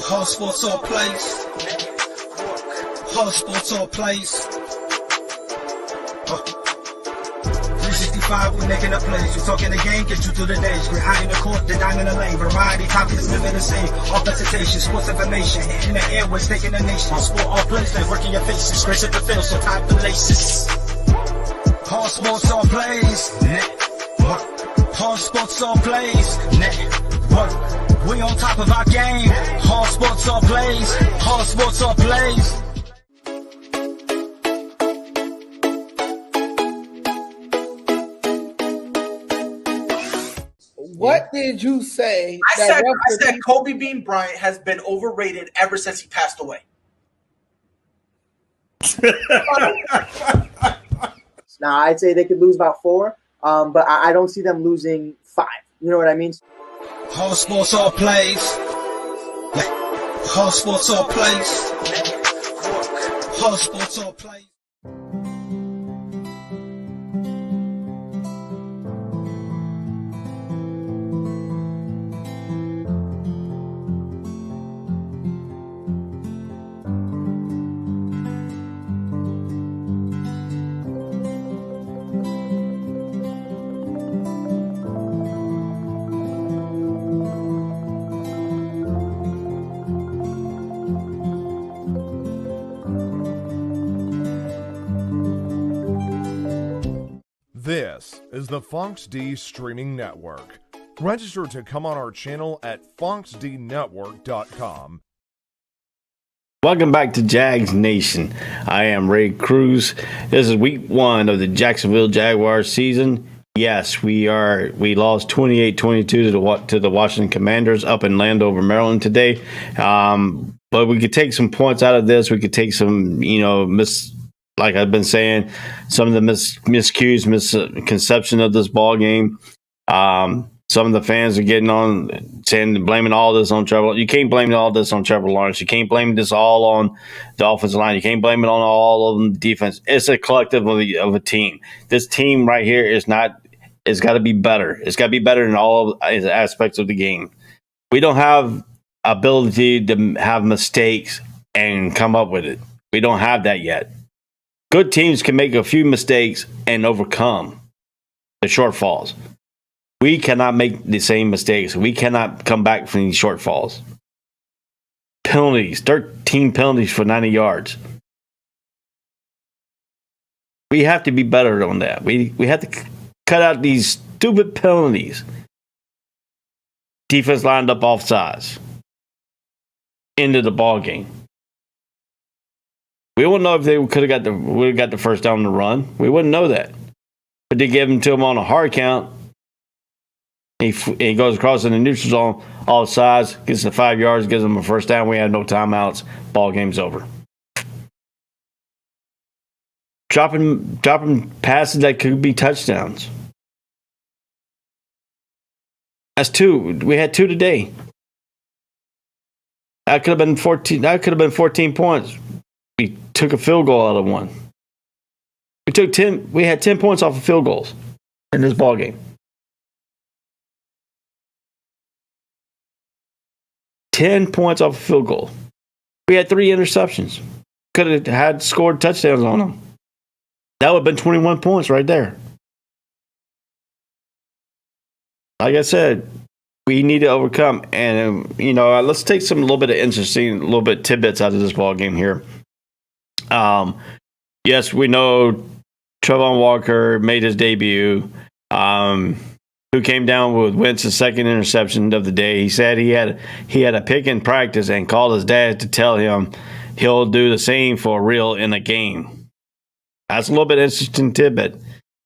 All sports, all plays. All sports, all plays. 365, we making up plays. We talking the game, get you through the days. We're high in the court, the dime in the lane. Variety, topics, living the same. All presentation, sports information. In the airways, taking the nation. All sport, all plays, like working your faces. Grace at the field, so tie the laces. All sports, all plays. All sports, all plays. We on top of our game. All sports, all plays. All sports, all plays. What did you say? I said Kobe Bean Bryant has been overrated ever since he passed away. Now, I'd say they could lose about 4, but I don't see them losing 5. You know what I mean? Whole sports, all plays. Whole sports, all plays. Whole sports, all plays. This is the Fox D Streaming Network. Register to come on our channel at foxdnetwork.com. Welcome back to Jags Nation. I am Ray Cruz. This is week 1 of the Jacksonville Jaguars season. Yes, we lost 28-22 to the Washington Commanders up in Landover, Maryland today. But we could take some points out of this. We could take some, like I've been saying, some of the miscues, misconception of this ball game. Some of the fans are getting on saying, blaming all this on Trevor. You can't blame all this on Trevor Lawrence. You can't blame this all on the offensive line. You can't blame it on all of the defense. It's a collective of a team. This team right here it's got to be better. It's got to be better in all aspects of the game. We don't have ability to have mistakes and come up with it. We don't have that yet. Good teams can make a few mistakes and overcome the shortfalls. We cannot make the same mistakes. We cannot come back from these shortfalls. Penalties, 13 penalties for 90 yards. We have to be better on that. We have to cut out these stupid penalties. Defense lined up offsides. Into the ball game. We wouldn't know if they would have got the first down on the run. We wouldn't know that. But they give them to him on a hard count. He goes across in the neutral zone, all sides, gets the 5 yards, gives them a first down. We have no timeouts. Ball game's over. Dropping passes that could be touchdowns. That's 2. We had 2 today. That could have been 14. That could have been 14 points. We took a field goal out of one. We had 10 points off of field goals in this ball game. 10 points off a field goal. We had 3 interceptions. Could have had scored touchdowns on them. That would have been 21 points right there. Like I said, we need to overcome. And, let's take a little bit of interesting, little bit tidbits out of this ball game here. Yes, we know Trevon Walker made his debut. Who came down with Wentz's second interception of the day. He said he had a pick in practice and called his dad to tell him he'll do the same for real in a game. That's a little bit interesting tidbit.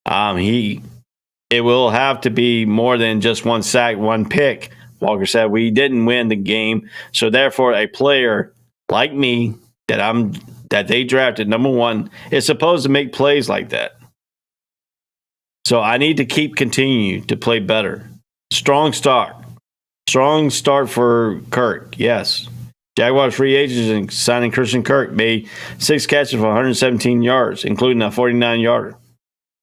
It will have to be more than just 1 sack, 1 pick. Walker said we didn't win the game, so therefore a player like me that they drafted number 1 is supposed to make plays like that. So I need to continue to play better. Strong start for Kirk. Yes. Jaguars free agents signing Christian Kirk made 6 catches for 117 yards, including a 49-yarder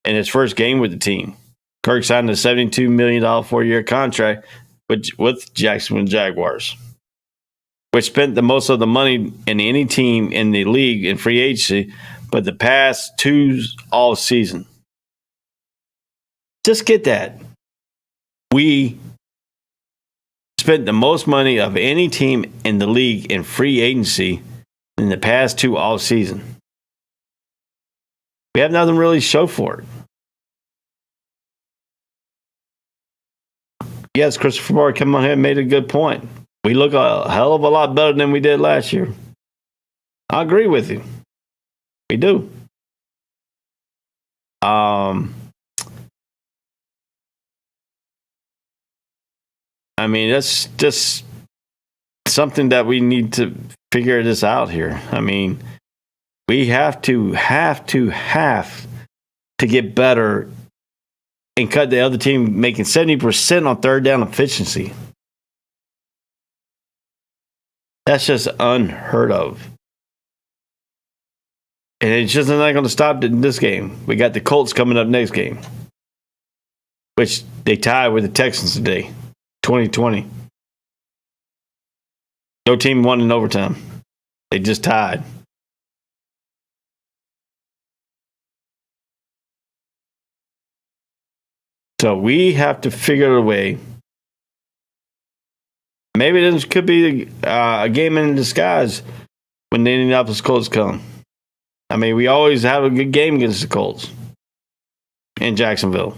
in his first game with the team. Kirk signed a $72 million 4-year contract with Jacksonville Jaguars, which spent the most of the money in any team in the league in free agency, but the past 2 all season. Just get that. We spent the most money of any team in the league in free agency in the past 2 all season. We have nothing really to show for it. Yes, Christopher Moore came on here and made a good point. We look a hell of a lot better than we did last year. I agree with you. We do. That's just something that we need to figure this out here. We have to get better and cut the other team making 70% on third down efficiency. That's just unheard of. And it's just not going to stop in this game. We got the Colts coming up next game, which they tied with the Texans today, 2020. No team won in overtime. They just tied. So we have to figure a way. Maybe this could be a game in disguise when the Indianapolis Colts come. I mean, we always have a good game against the Colts in Jacksonville.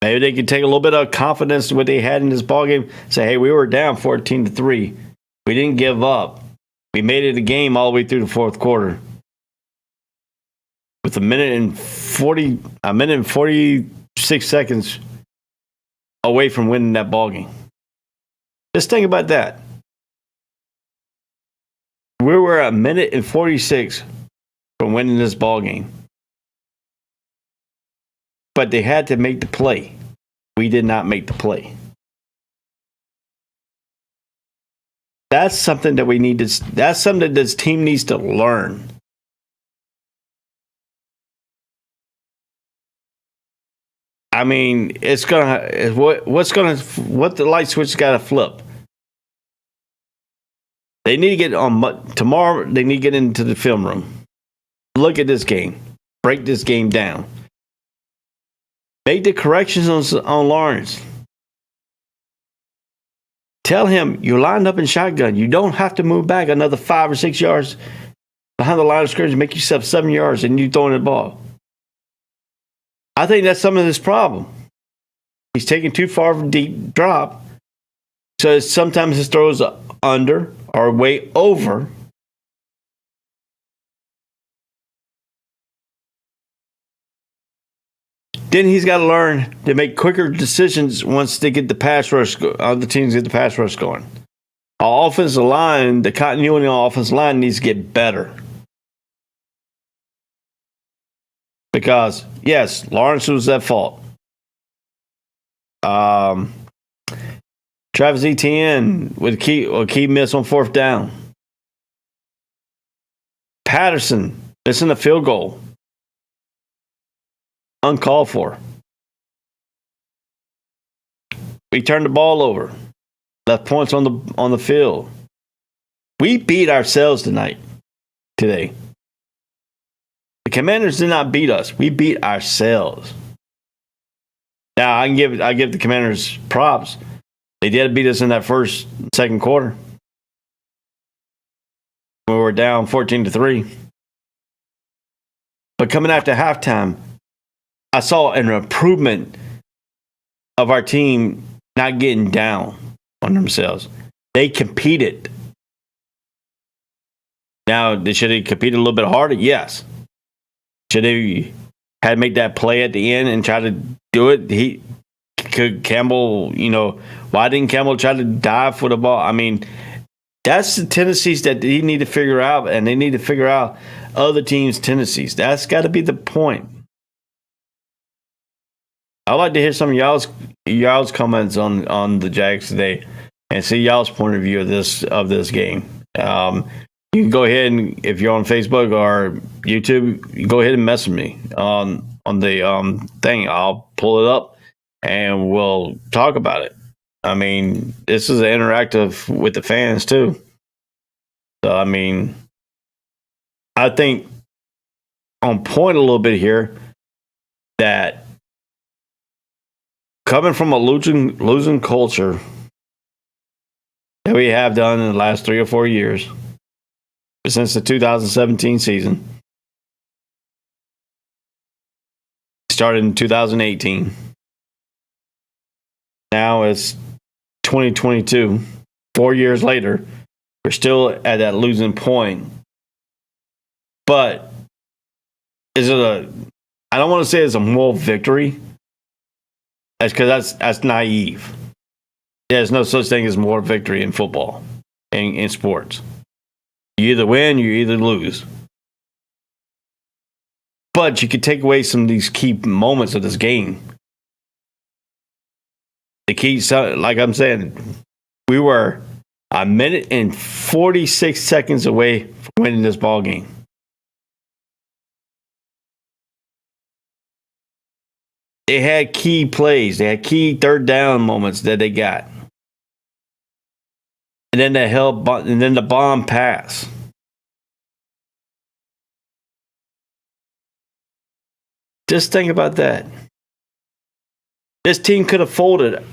Maybe they could take a little bit of confidence in what they had in this ballgame. Say, hey, we were down 14-3. We didn't give up. We made it a game all the way through the fourth quarter. With a minute and 46 seconds away from winning that ballgame. Just think about that. We were a minute and 46 from winning this ballgame. But they had to make the play. We did not make the play. That's something that we need to. That's something that this team needs to learn. I mean, it's gonna. What the light switch got to flip. They need to get on tomorrow. They need to get into the film room. Look at this game. Break this game down. Make the corrections on Lawrence. Tell him you're lined up in shotgun. You don't have to move back another 5 or 6 yards behind the line of scrimmage and make yourself 7 yards and you throwing the ball. I think that's some of his problem. He's taking too far of a deep drop. So sometimes his throws are under or way over. Then he's got to learn to make quicker decisions once they get the pass rush. Other teams get the pass rush going. Our offensive line, the continuity on our offensive line needs to get better. Because, yes, Lawrence was at fault. Travis Etienne with a key miss on fourth down. Patterson missing a field goal. Uncalled for. We turned the ball over. Left points on the field. We beat ourselves today. The Commanders did not beat us. We beat ourselves. Now I give the Commanders props. They did beat us in that second quarter. We were down 14-3. But coming after halftime, I saw an improvement of our team not getting down on themselves. They competed. Now, should they compete a little bit harder? Yes. Should they had make that play at the end and try to do it? Campbell, why didn't Campbell try to dive for the ball? I mean, that's the tendencies that he need to figure out, and they need to figure out other teams' tendencies. That's got to be the point. I'd like to hear some of y'all's comments on the Jags today and see y'all's point of view of this game. You can go ahead and, if you're on Facebook or YouTube, you go ahead and message me on the thing. I'll pull it up and we'll talk about it. I mean, this is interactive with the fans too. So, I mean, I think on point a little bit here that coming from a losing culture that we have done in the last 3 or 4 years, since the 2017 season, started in 2018. Now it's 2022. 4 years later, we're still at that losing point. But is it I don't want to say it's a moral victory. That's because that's naive. There's no such thing as moral victory in football, in sports. You either win, you either lose. But you could take away some of these key moments of this game. The key, like I'm saying, we were a minute and 46 seconds away from winning this ball game. They had key plays. They had key third down moments that they got. And then the bomb pass. Just think about that. This team could have folded.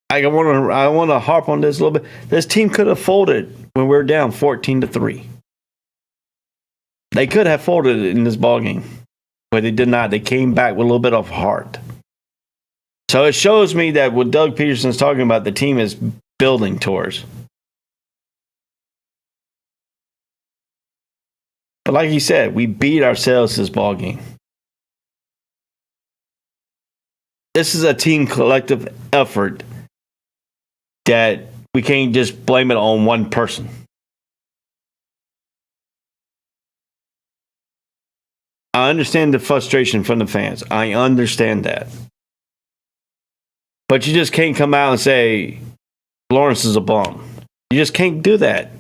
I want to harp on this a little bit. This team could have folded when we were down 14-3. They could have folded in this ball game, but they did not. They came back with a little bit of heart. So it shows me that what Doug Peterson's talking about, the team is building towards. But like he said, we beat ourselves this ball game. This is a team collective effort that we can't just blame it on one person. I understand the frustration from the fans. I understand that. But you just can't come out and say Lawrence is a bum. You just can't do that.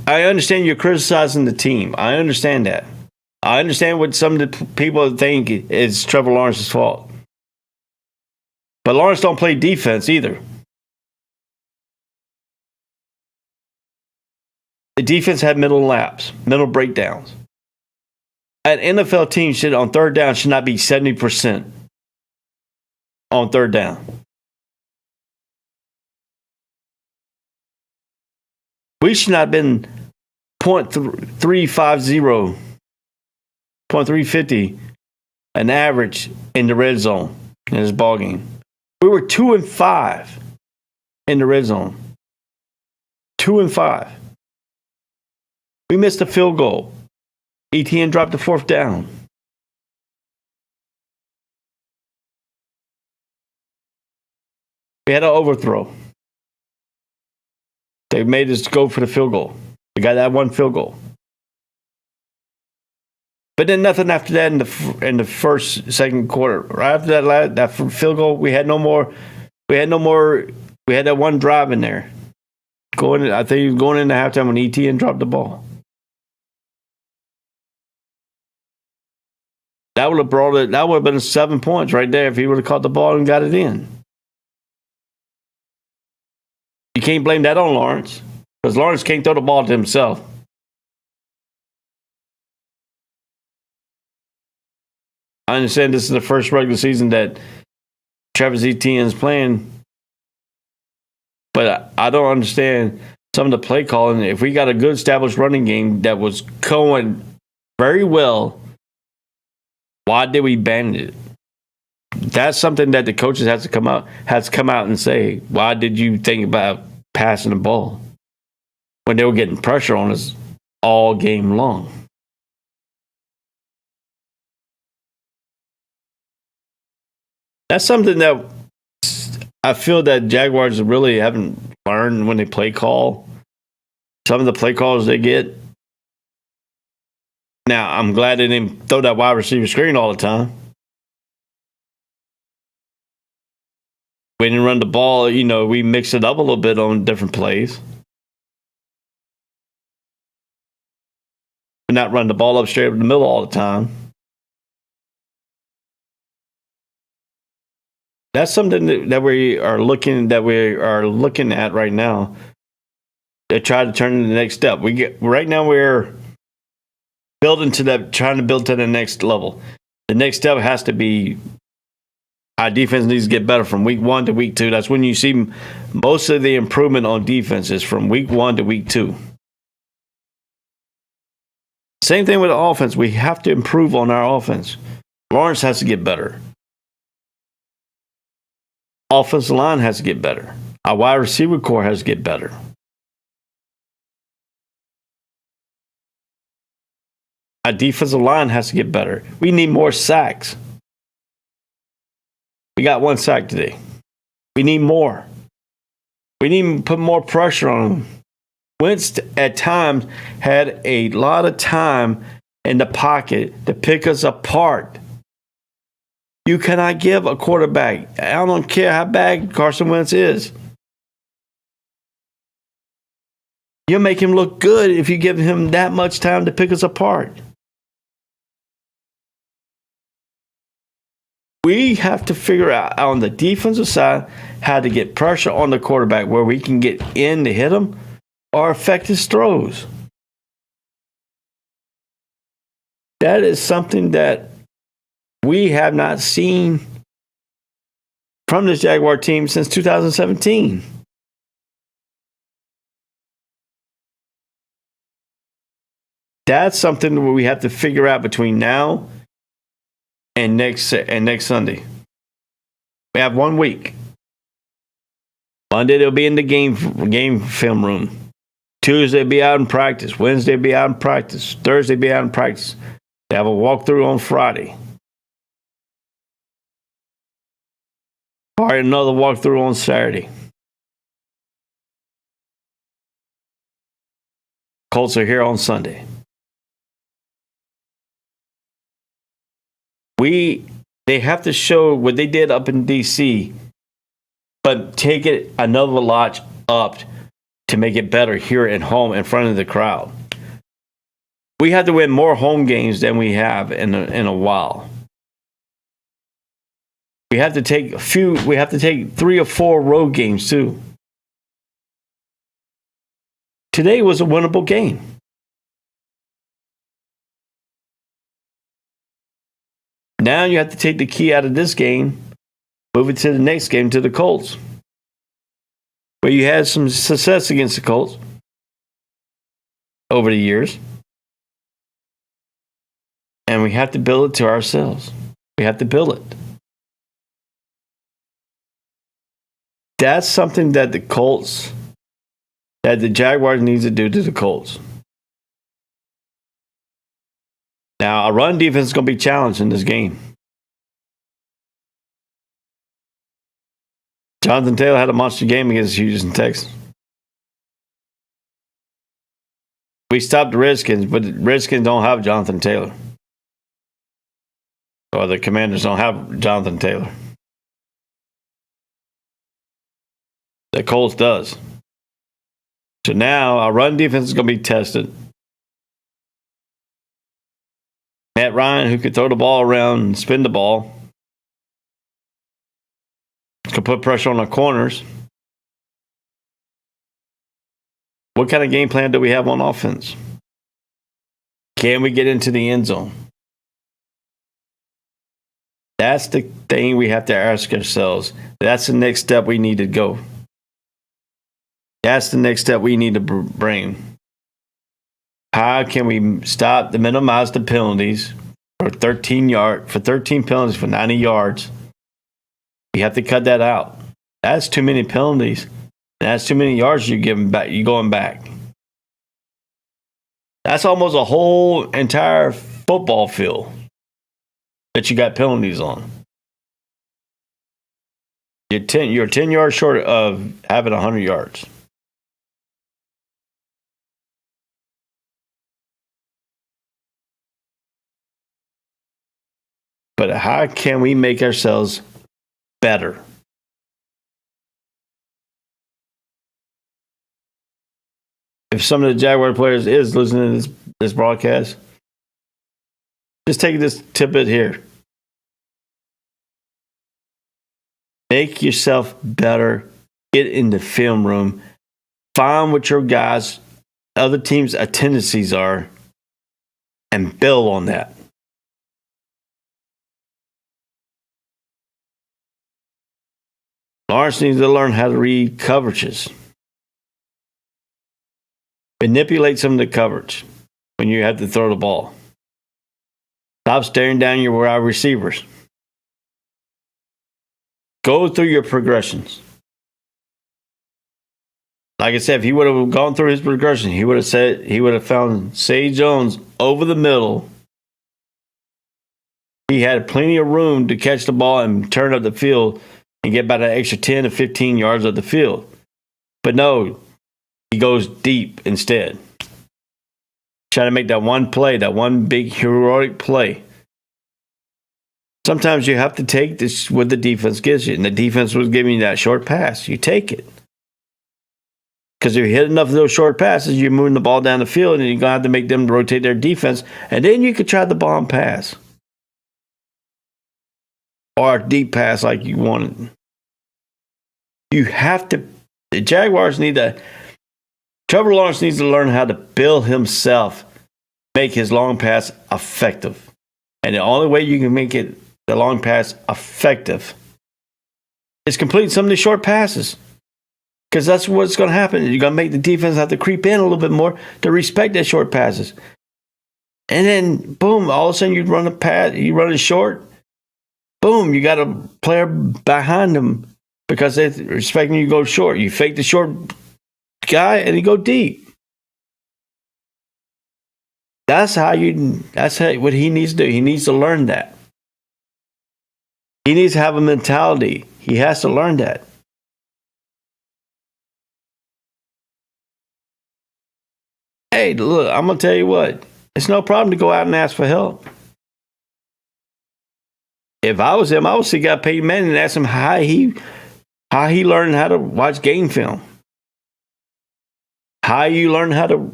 I understand you're criticizing the team. I understand that. I understand what some of the people think is Trevor Lawrence's fault. But Lawrence don't play defense either. The defense had mental lapse, mental breakdowns. An NFL team on third down should not be 70% on third down. We should not have been .350, .350 an average in the red zone in this ball game. We were 2-5 in the red zone. 2-5. We missed a field goal. ETN dropped the fourth down. We had an overthrow. They made us go for the field goal. We got that one field goal. But then nothing after that in the second quarter. Right after that field goal, we had no more. We had that one drive in there. I think he was going into halftime when ETN dropped the ball. That would have been 7 points right there if he would have caught the ball and got it in. You can't blame that on Lawrence, because Lawrence can't throw the ball to himself. I understand this is the first regular season that Travis Etienne is playing, but I don't understand some of the play calling. If we got a good established running game that was going very well, why did we abandon it? That's something that the coaches has to come out and say. Why did you think about passing the ball when they were getting pressure on us all game long? That's something that I feel that Jaguars really haven't learned when they play call. Some of the play calls they get. Now, I'm glad they didn't throw that wide receiver screen all the time. We didn't run the ball, we mixed it up a little bit on different plays. But not run the ball up straight up the middle all the time. That's something that we are looking at right now to try to turn to the next step. Right now we're trying to build to the next level. The next step has to be our defense needs to get better from week 1 to week 2. That's when you see most of the improvement on defense is from week 1 to week 2. Same thing with the offense. We have to improve on our offense. Lawrence has to get better. Offensive line has to get better. Our wide receiver core has to get better. Our defensive line has to get better. We need more sacks. We got 1 sack today. We need more. We need to put more pressure on him. Wentz at times had a lot of time in the pocket to pick us apart. You cannot give a quarterback, I don't care how bad Carson Wentz is, you'll make him look good if you give him that much time to pick us apart. We have to figure out on the defensive side how to get pressure on the quarterback where we can get in to hit him or affect his throws. That is something that we have not seen from this Jaguar team since 2017. That's something where we have to figure out between now and next Sunday. We have 1 week. Monday they'll be in the game film room. Tuesday be out in practice. Wednesday be out in practice. Thursday be out in practice. They have a walkthrough on Friday. Probably another walkthrough on Saturday. Colts are here on Sunday. They have to show what they did up in D.C., but take it another notch up to make it better here at home in front of the crowd. We have to win more home games than we have in a while. We have to take 3 or 4 road games too. Today was a winnable game. Now you have to take the key out of this game, move it to the next game, to the Colts, where you had some success against the Colts over the years. And we have to build it to ourselves. We have to build it. That's something that the Jaguars needs to do to the Colts. Now, our run defense is going to be challenged in this game. Jonathan Taylor had a monster game against Houston Texans. We stopped the Redskins, but the Redskins don't have Jonathan Taylor. Or the Commanders don't have Jonathan Taylor. The Colts does. So now our run defense is going to be tested. Matt Ryan, who could throw the ball around and spin the ball, could put pressure on the corners. What kind of game plan do we have on offense? Can we get into the end zone? That's the thing we have to ask ourselves. That's the next step we need to go. That's the next step we need to bring. How can we minimize the penalties for 13 penalties for 90 yards? We have to cut that out. That's too many penalties. That's too many yards you're giving back. You're going back. That's almost a whole entire football field that you got penalties on. You're 10 yards short of having 100 yards. But how can we make ourselves better? If some of the Jaguar players is listening to this broadcast, just take this tidbit here. Make yourself better. Get in the film room. Find what your guys, other teams' tendencies are, and build on that. Lawrence needs to learn how to read coverages. Manipulate some of the coverage when you have to throw the ball. Stop staring down your wide receivers. Go through your progressions. Like I said, if he would have gone through his progression, he would have found Say Jones over the middle. He had plenty of room to catch the ball and turn up the field and get about an extra 10 to 15 yards of the field. But no, he goes deep instead. Trying to make that one play, that one big heroic play. Sometimes you have to take this what the defense gives you. And the defense was giving you that short pass. You take it. Because if you hit enough of those short passes, you're moving the ball down the field, and you're going to have to make them rotate their defense. And then you could try the bomb pass. Or a deep pass like you wanted. You have to. The Jaguars need to. Trevor Lawrence needs to learn how to build himself, make his long pass effective. And the only way you can make it the long pass effective is complete some of the short passes. Because that's what's going to happen. You're going to make the defense have to creep in a little bit more to respect that short passes. And then, boom, all of a sudden you run a pass, you run it short. Boom, you got a player behind them because they're expecting you to go short. You fake the short guy and you go deep. That's what he needs to do. He needs to learn that. He needs to have a mentality. He has to learn that. Hey, look, I'm going to tell you what. It's no problem to go out and ask for help. If I was him, I would seek out Peyton Manning and ask him how he learned how to watch game film. How you learn how to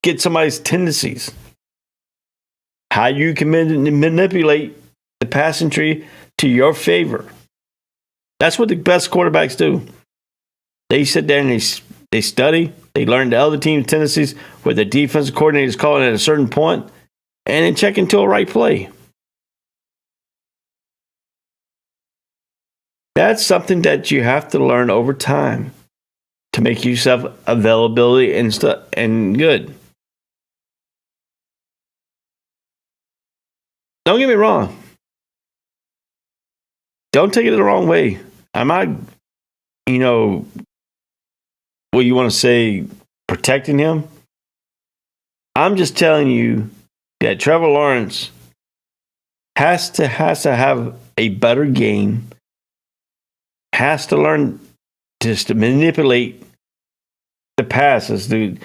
get somebody's tendencies. How you can manipulate the passing tree to your favor. That's what the best quarterbacks do. They sit there and they study. They learn the other team's tendencies, where the defensive coordinator is calling at a certain point, and then check into a right play. That's something that you have to learn over time to make yourself availability and good. Don't get me wrong. Don't take it the wrong way. I'm not, what you want to say, protecting him. I'm just telling you that Trevor Lawrence has to have a better game. Has to learn just to manipulate the passes, dude.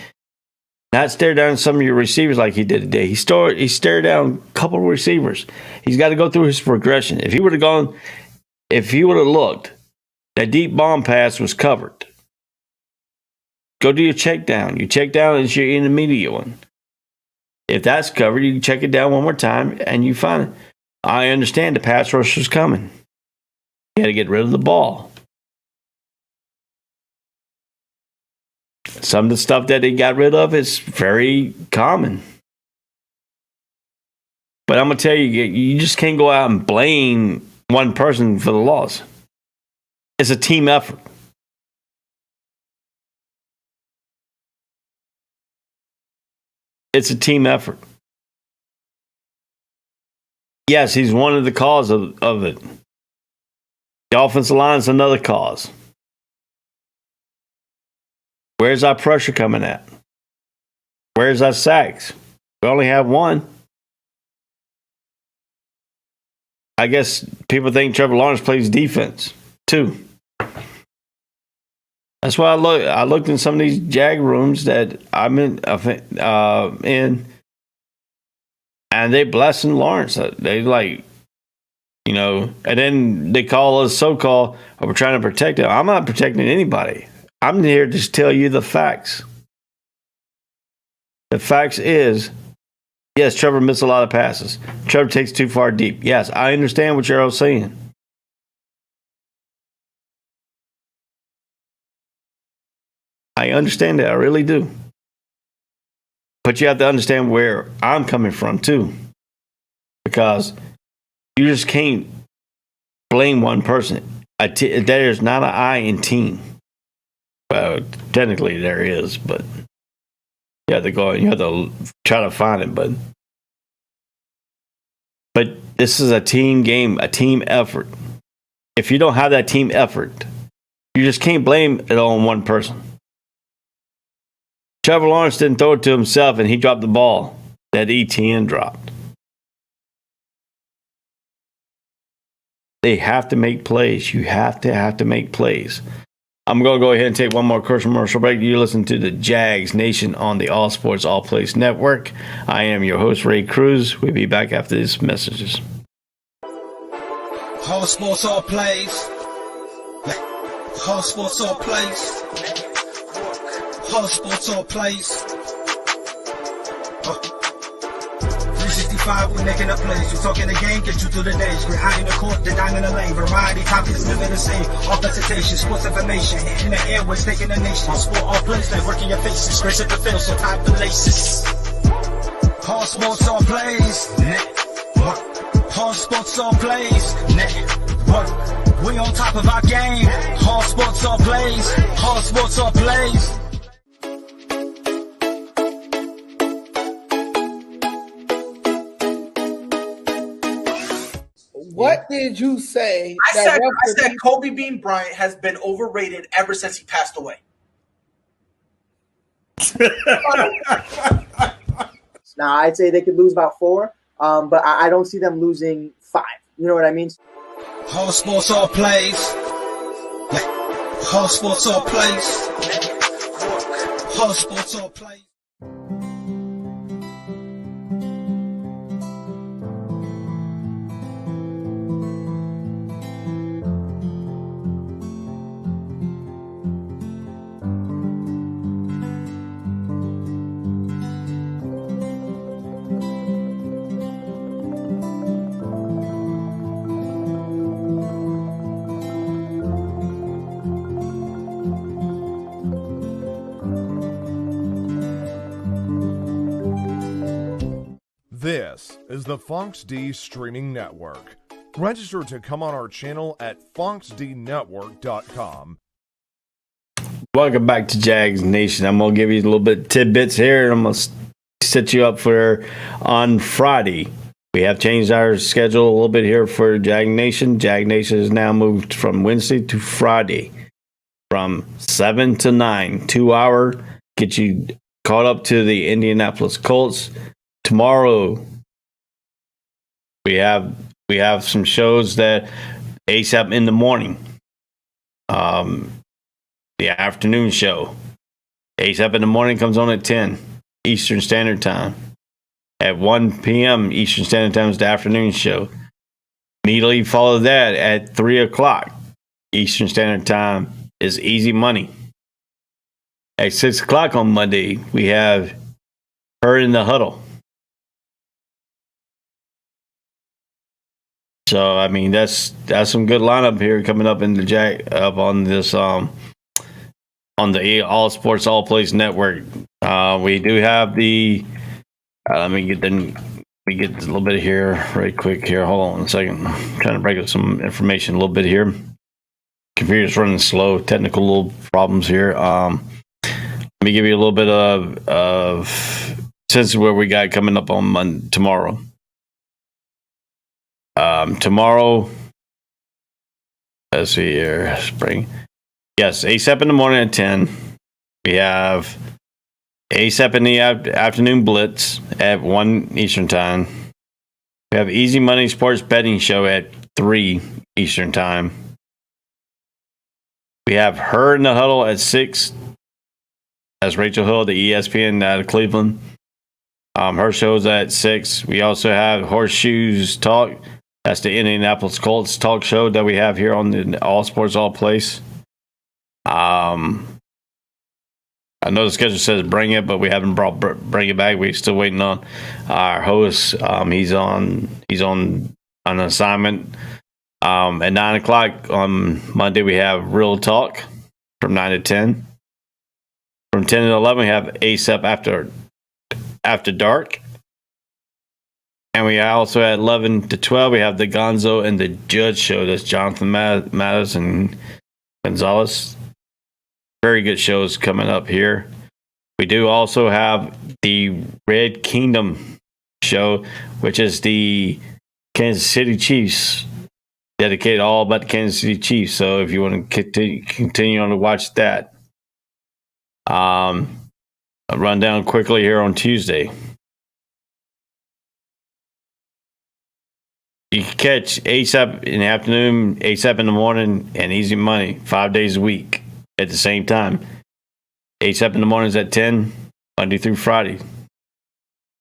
Not stare down some of your receivers like he did today. He stared down a couple of receivers. He's got to go through his progression. If he would have looked, that deep bomb pass was covered. Go do your check down. You check down is your intermediate one. If that's covered, you check it down one more time and you find it. I understand the pass rush was coming. You had to get rid of the ball. Some of the stuff that they got rid of is very common. But I'm going to tell you, you just can't go out and blame one person for the loss. It's a team effort. It's a team effort. Yes, he's one of the cause of it. The offensive line is another cause. Where's our pressure coming at? Where's our sacks? We only have one. I guess people think Trevor Lawrence plays defense too. That's why I looked in some of these Jag rooms that I'm in, and they blessing Lawrence. They and then they call us so-called, we're trying to protect him. I'm not protecting anybody. I'm here to tell you the facts. The facts is, yes, Trevor missed a lot of passes. Trevor takes too far deep. Yes, I understand what you're all saying. I understand that. I really do. But you have to understand where I'm coming from, too. Because you just can't blame one person. There's not an I in team. Well, technically there is, but you have to try to find it. But this is a team game, a team effort. If you don't have that team effort, you just can't blame it on one person. Trevor Lawrence didn't throw it to himself and he dropped the ball that ETN dropped. They have to make plays. You have to make plays. I'm going to go ahead and take one more commercial break. You listen to the Jags Nation on the All Sports All Place Network. I am your host, Ray Cruz. We'll be back after these messages. All sports, all plays. All sports, all plays. All sports, all plays. 365, we making up plays. We talking the game, get you through the days. We're high in the court, the dime in the lane. Variety, topics, living the same. All presentation, sports information. In the airways, taking the nation. All sport, all plays, like working your faces. Grace at the field, so tie the laces. All sports, all plays. All sports, all plays. We on top of our game. All sports, all plays. All sports, all plays. What did you say? I said Kobe Bean Bryant has been overrated ever since he passed away. Now, I'd say they could lose about 4, but I don't see them losing 5. You know what I mean? All sports, all plays. All sports, all plays. All sports, all plays. This is the Fonx D Streaming Network. Register to come on our channel at fonxdnetwork.com. Welcome back to Jags Nation. I'm going to give you a little bit of tidbits here, and I'm going to set you up for on Friday. We have changed our schedule a little bit here for Jag Nation. Jag Nation has now moved from Wednesday to Friday from 7 to 9. 2 hour. Get you caught up to the Indianapolis Colts. Tomorrow, we have some shows that ASAP in the morning. The afternoon show. ASAP in the morning comes on at 10 Eastern Standard Time. At 1 p.m. Eastern Standard Time is the afternoon show. Immediately follow that at 3 o'clock Eastern Standard Time is Easy Money. At 6 o'clock on Monday, we have Her in the Huddle. So I mean that's some good lineup here coming up in the up on this on the All Sports All Place Network. We do have the let me get a little bit here right quick here. Hold on a second. I'm trying to break up some information a little bit here. Computer's running slow, technical little problems here. Let me give you a little bit of sense of where we got coming up on tomorrow. Tomorrow, let's see here, spring. Yes, ASAP in the morning at 10. We have ASAP in the afternoon blitz at 1 Eastern Time. We have Easy Money Sports Betting Show at 3 Eastern Time. We have Her in the Huddle at 6. That's Rachel Hill, the ESPN out of Cleveland. Her show's at 6. We also have Horseshoes Talk. That's the Indianapolis Colts talk show that we have here on the All Sports All Place. I know the schedule says bring it, but we haven't bring it back. We're still waiting on our host. He's on an assignment. At 9 o'clock on Monday, we have Real Talk from 9 to 10. From 10 to 11, we have ASAP After Dark. And we also at 11 to 12, we have the Gonzo and the Judge show. That's Jonathan Mattis and Gonzalez. Very good shows coming up here. We do also have the Red Kingdom show, which is the Kansas City Chiefs, dedicated all about the Kansas City Chiefs. So if you want to continue on to watch that. I'll run down quickly here on Tuesday. You can catch ASAP in the afternoon, ASAP in the morning, and Easy Money 5 days a week. at the same time. ASAP in the mornings at 10, Monday through Friday.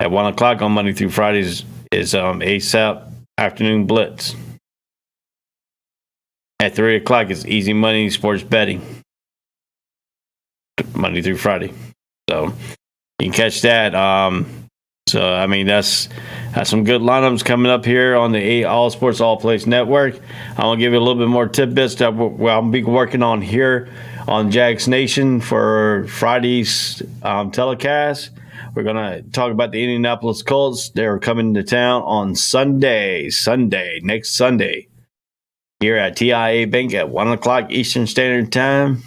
At 1 o'clock on Monday through Fridays is ASAP Afternoon Blitz. At 3 o'clock is Easy Money Sports Betting. Monday through Friday. So you can catch that. So I mean that's some good lineups coming up here on the All Sports All Place Network. I'm gonna give you a little bit more tidbits that I'll be working on here on Jags Nation for Friday's telecast. We're gonna talk about the Indianapolis Colts. They're coming to town on next Sunday, here at TIA Bank at 1 o'clock Eastern Standard Time.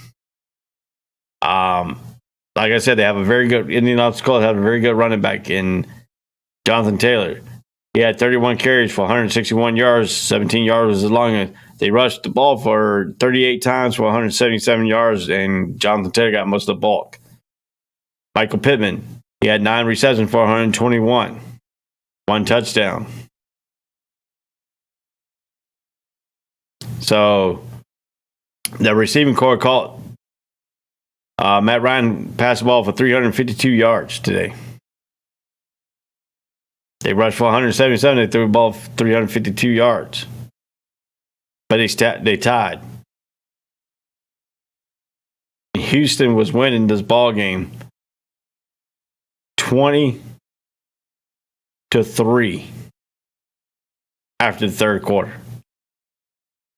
Like I said, they have a very good Indianapolis Colts have a very good running back in Jonathan Taylor. He had 31 carries for 161 yards, 17 yards was as long as they rushed the ball for 38 times for 177 yards, and Jonathan Taylor got most of the bulk. Michael Pittman, he had 9 receptions for 121, 1 touchdown. So the receiving corps called Matt Ryan passed the ball for 352 yards today. They rushed for 177. They threw the ball for 352 yards. But they tied. Houston was winning this ball game 20-3 after the third quarter.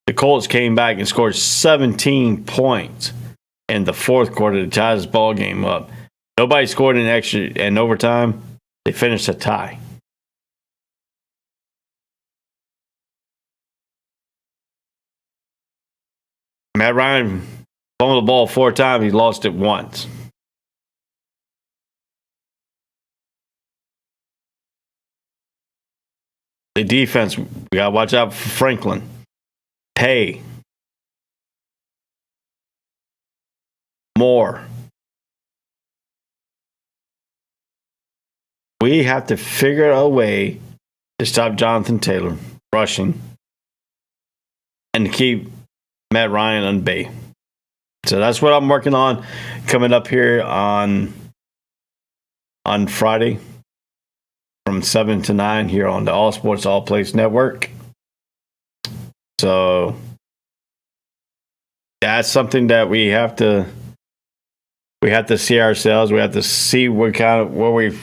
The Colts came back and scored 17 points in the fourth quarter to tie this ball game up. Nobody scored in extra and overtime. They finished a tie. Matt Ryan fumbled the ball 4 times. He lost it once. The defense, we got to watch out for Franklin. Pay. More. We have to figure a way to stop Jonathan Taylor rushing and to keep Matt Ryan on bay. So that's what I'm working on coming up here on Friday from 7 to 9 here on the All Sports All Place Network. So that's something that we have to see ourselves. We have to see what kind of where we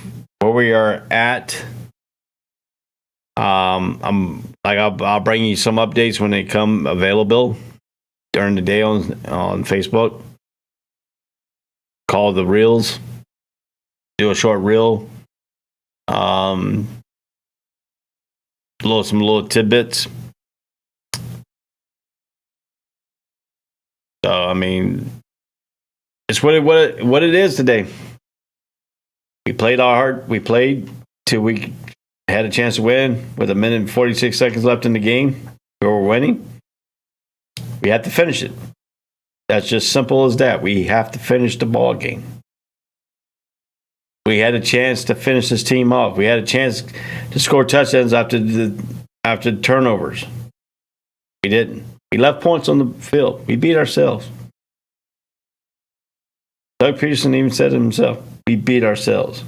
are at. I'll bring you some updates when they come available during the day on Facebook. Call the reels. Do a short reel. Some little tidbits. So I mean, it's what it is today. We played our heart. We played till we had a chance to win with 1 minute and 46 seconds left in the game. We were winning. We had to finish it. That's just simple as that. We have to finish the ball game. We had a chance to finish this team off. We had a chance to score touchdowns after the turnovers. We didn't. We left points on the field. We beat ourselves. Doug Peterson even said it himself. We beat ourselves.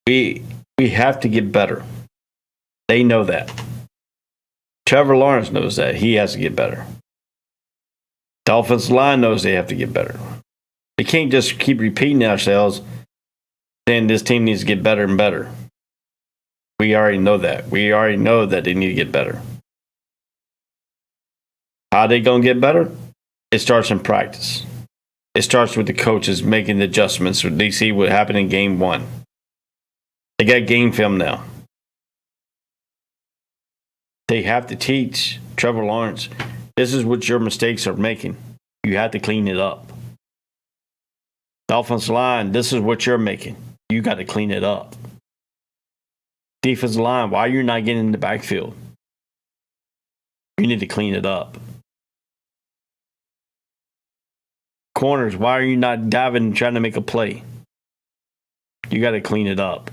We have to get better. They know that. Trevor Lawrence knows that. He has to get better. The offensive line knows they have to get better. They can't just keep repeating ourselves saying this team needs to get better and better. We already know that. We already know that they need to get better. How are they going to get better? It starts in practice. It starts with the coaches making the adjustments so they see what happened in game 1. They got game film now. They have to teach Trevor Lawrence, this is what your mistakes are making. You have to clean it up. The offensive line, this is what you're making. You got to clean it up. Defensive line, why are you not getting in the backfield? You need to clean it up. Corners, why are you not diving and trying to make a play? You got to clean it up.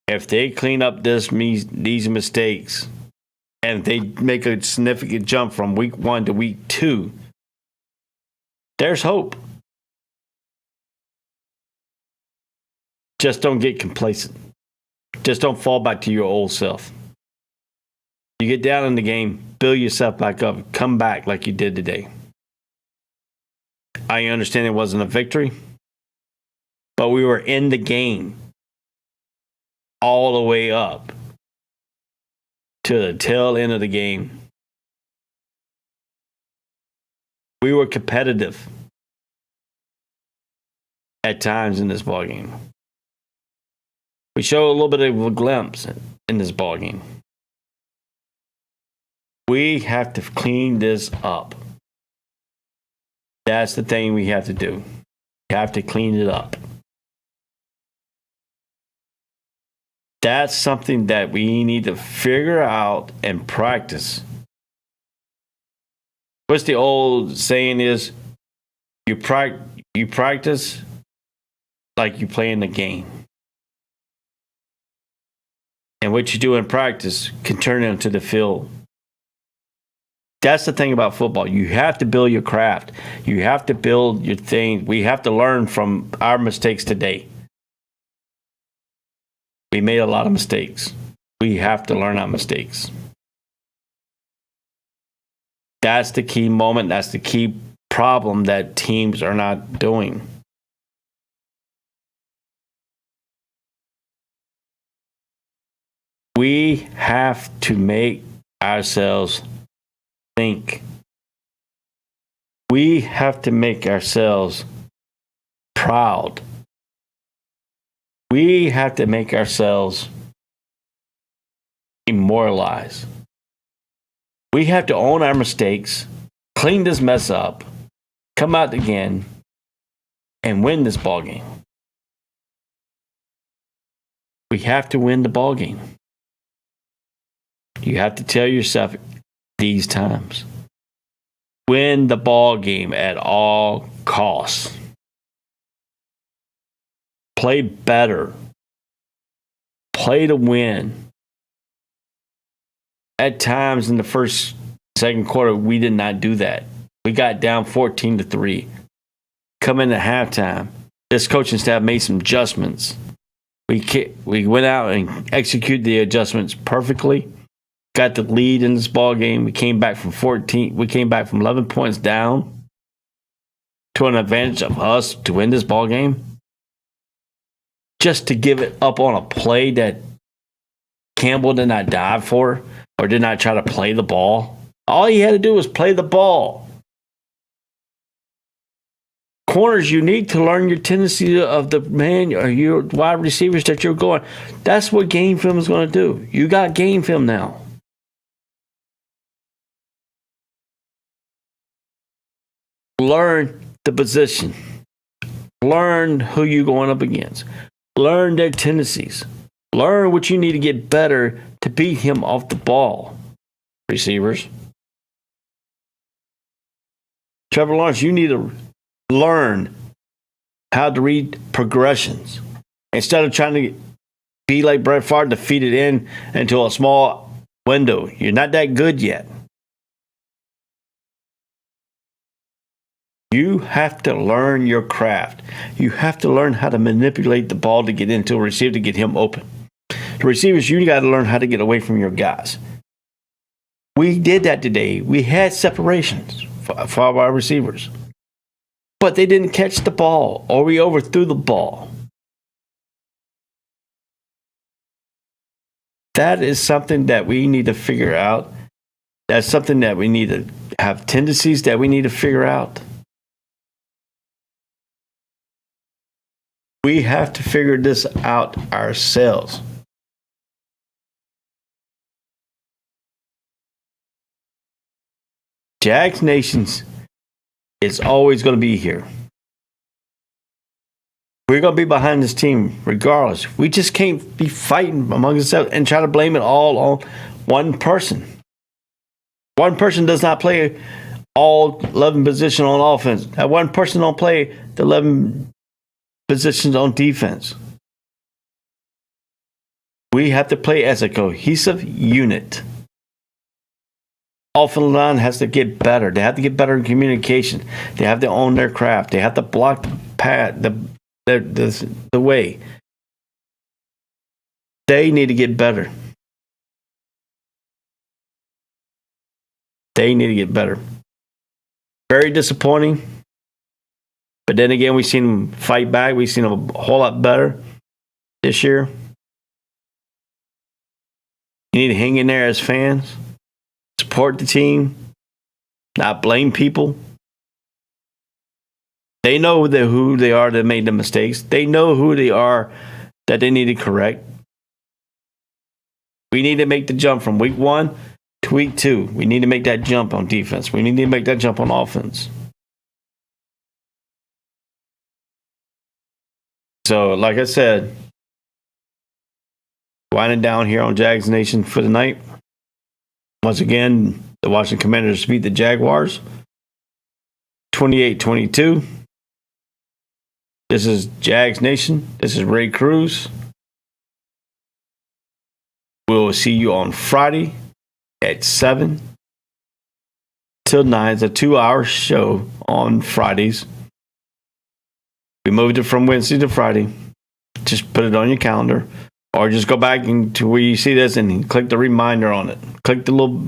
If they clean up these mistakes, And if they make a significant jump from week 1 to week 2, there's hope. Just don't get complacent. Just don't fall back to your old self. You get down in the game, build yourself back up, come back like you did today. I understand it wasn't a victory, but we were in the game all the way up to the tail end of the game. We were competitive at times in this ballgame. We showed a little bit of a glimpse in this ballgame. We have to clean this up. That's the thing we have to do. We have to clean it up. That's something that we need to figure out and practice. What's the old saying is, you practice like you play in the game. And what you do in practice can turn into the field. That's the thing about football. You have to build your craft. You have to build your thing. We have to learn from our mistakes today. We made a lot of mistakes. We have to learn our mistakes. That's the key moment. That's the key problem that teams are not doing. We have to make ourselves think. We have to make ourselves proud. We have to make ourselves immortalized. We have to own our mistakes, clean this mess up, come out again, and win this ball game. We have to win the ball game. You have to tell yourself these times, win the ball game at all costs. Play better. Play to win. At times in the second quarter, we did not do that. We got down 14-3. Coming at halftime, this coaching staff made some adjustments. We went out and executed the adjustments perfectly. Got the lead in this ball game. We came back from 14. We came back from 11 points down to an advantage of us to win this ball game. Just to give it up on a play that Campbell did not dive for or did not try to play the ball. All he had to do was play the ball. Corners, you need to learn your tendency of the man or your wide receivers that you're going. That's what game film is going to do. You got game film now. Learn the position. Learn who you're going up against. Learn their tendencies. Learn what you need to get better to beat him off the ball. Receivers. Trevor Lawrence, you need to learn how to read progressions. Instead of trying to be like Brett Favre to feed it in into a small window. You're not that good yet. You have to learn your craft. You have to learn how to manipulate the ball to get into a receiver to get him open. The receivers, you got to learn how to get away from your guys. We did that today. We had separations for our receivers. But they didn't catch the ball or we overthrew the ball. That is something that we need to figure out. That's something that we need to have tendencies that we need to figure out. We have to figure this out ourselves. Jags Nation is always going to be here. We're going to be behind this team regardless. We just can't be fighting among ourselves and try to blame it all on one person. One person does not play all 11 positions on offense. That one person don't play the 11 positions on defense. We have to play as a cohesive unit. Offensive line has to get better. They have to get better in communication. They have to own their craft. They have to block the way. They need to get better. They need to get better. Very disappointing. But then again, we've seen them fight back. We've seen them a whole lot better this year. You need to hang in there as fans. Support the team. Not blame people. They know who they are that made the mistakes. They know who they are that they need to correct. We need to make the jump from week 1 to week 2. We need to make that jump on defense. We need to make that jump on offense. So, like I said, winding down here on Jags Nation for the night. Once again, the Washington Commanders beat the Jaguars 28-22. This is Jags Nation. This is Ray Cruz. We'll see you on Friday at 7 till 9. It's a 2-hour show on Fridays. We moved it from Wednesday to Friday. Just put it on your calendar. Or just go back to where you see this and click the reminder on it. Click the little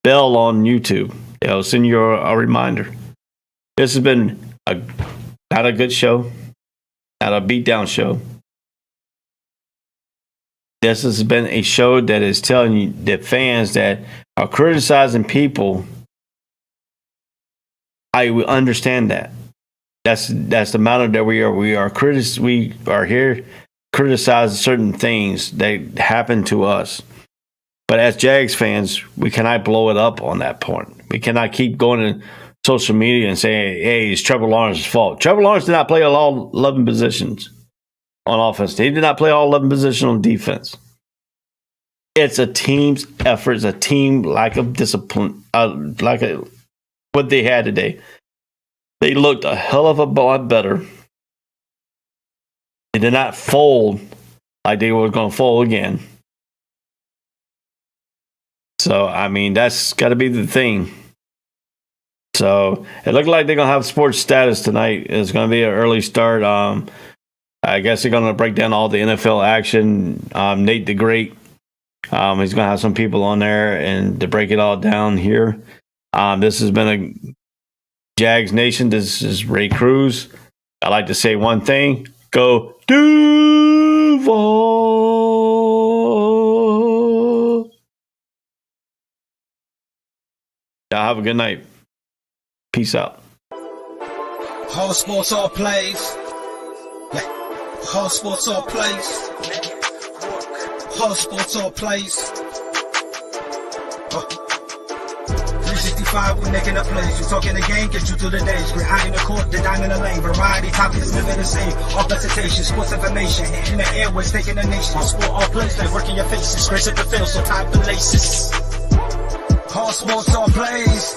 bell on YouTube. It'll send you a reminder. This has been not a good show. Not a beatdown show. This has been a show that is telling you that fans that are criticizing people, I understand that. That's the matter that we are. We are here criticize certain things that happen to us. But as Jags fans, we cannot blow it up on that point. We cannot keep going to social media and saying, hey, it's Trevor Lawrence's fault. Trevor Lawrence did not play all 11 positions on offense. He did not play all 11 positions on defense. It's a team's effort. It's a team lack of discipline, what they had today. They looked a hell of a lot better. They did not fold like they were going to fold again. So, I mean, that's got to be the thing. So, it looked like they're going to have sports status tonight. It's going to be an early start. I guess they're going to break down all the NFL action. Nate the Great, he's going to have some people on there and to break it all down here. This has been a Jags Nation. This is Ray Cruz. I like to say one thing. Go Duval. Y'all have a good night. Peace out. Whole sports all plays. Yeah. Whole sports all plays. Whole sports all plays. 365, we're making up plays. You talking the game, get you through the days. We're high in the court, the dime in the lane. Variety, topics, living the same. All presentation, sports information. Hitting the airways, taking the nation. All sport, all plays, like working your faces. Grace at the field, so tie the laces. All sports, all plays.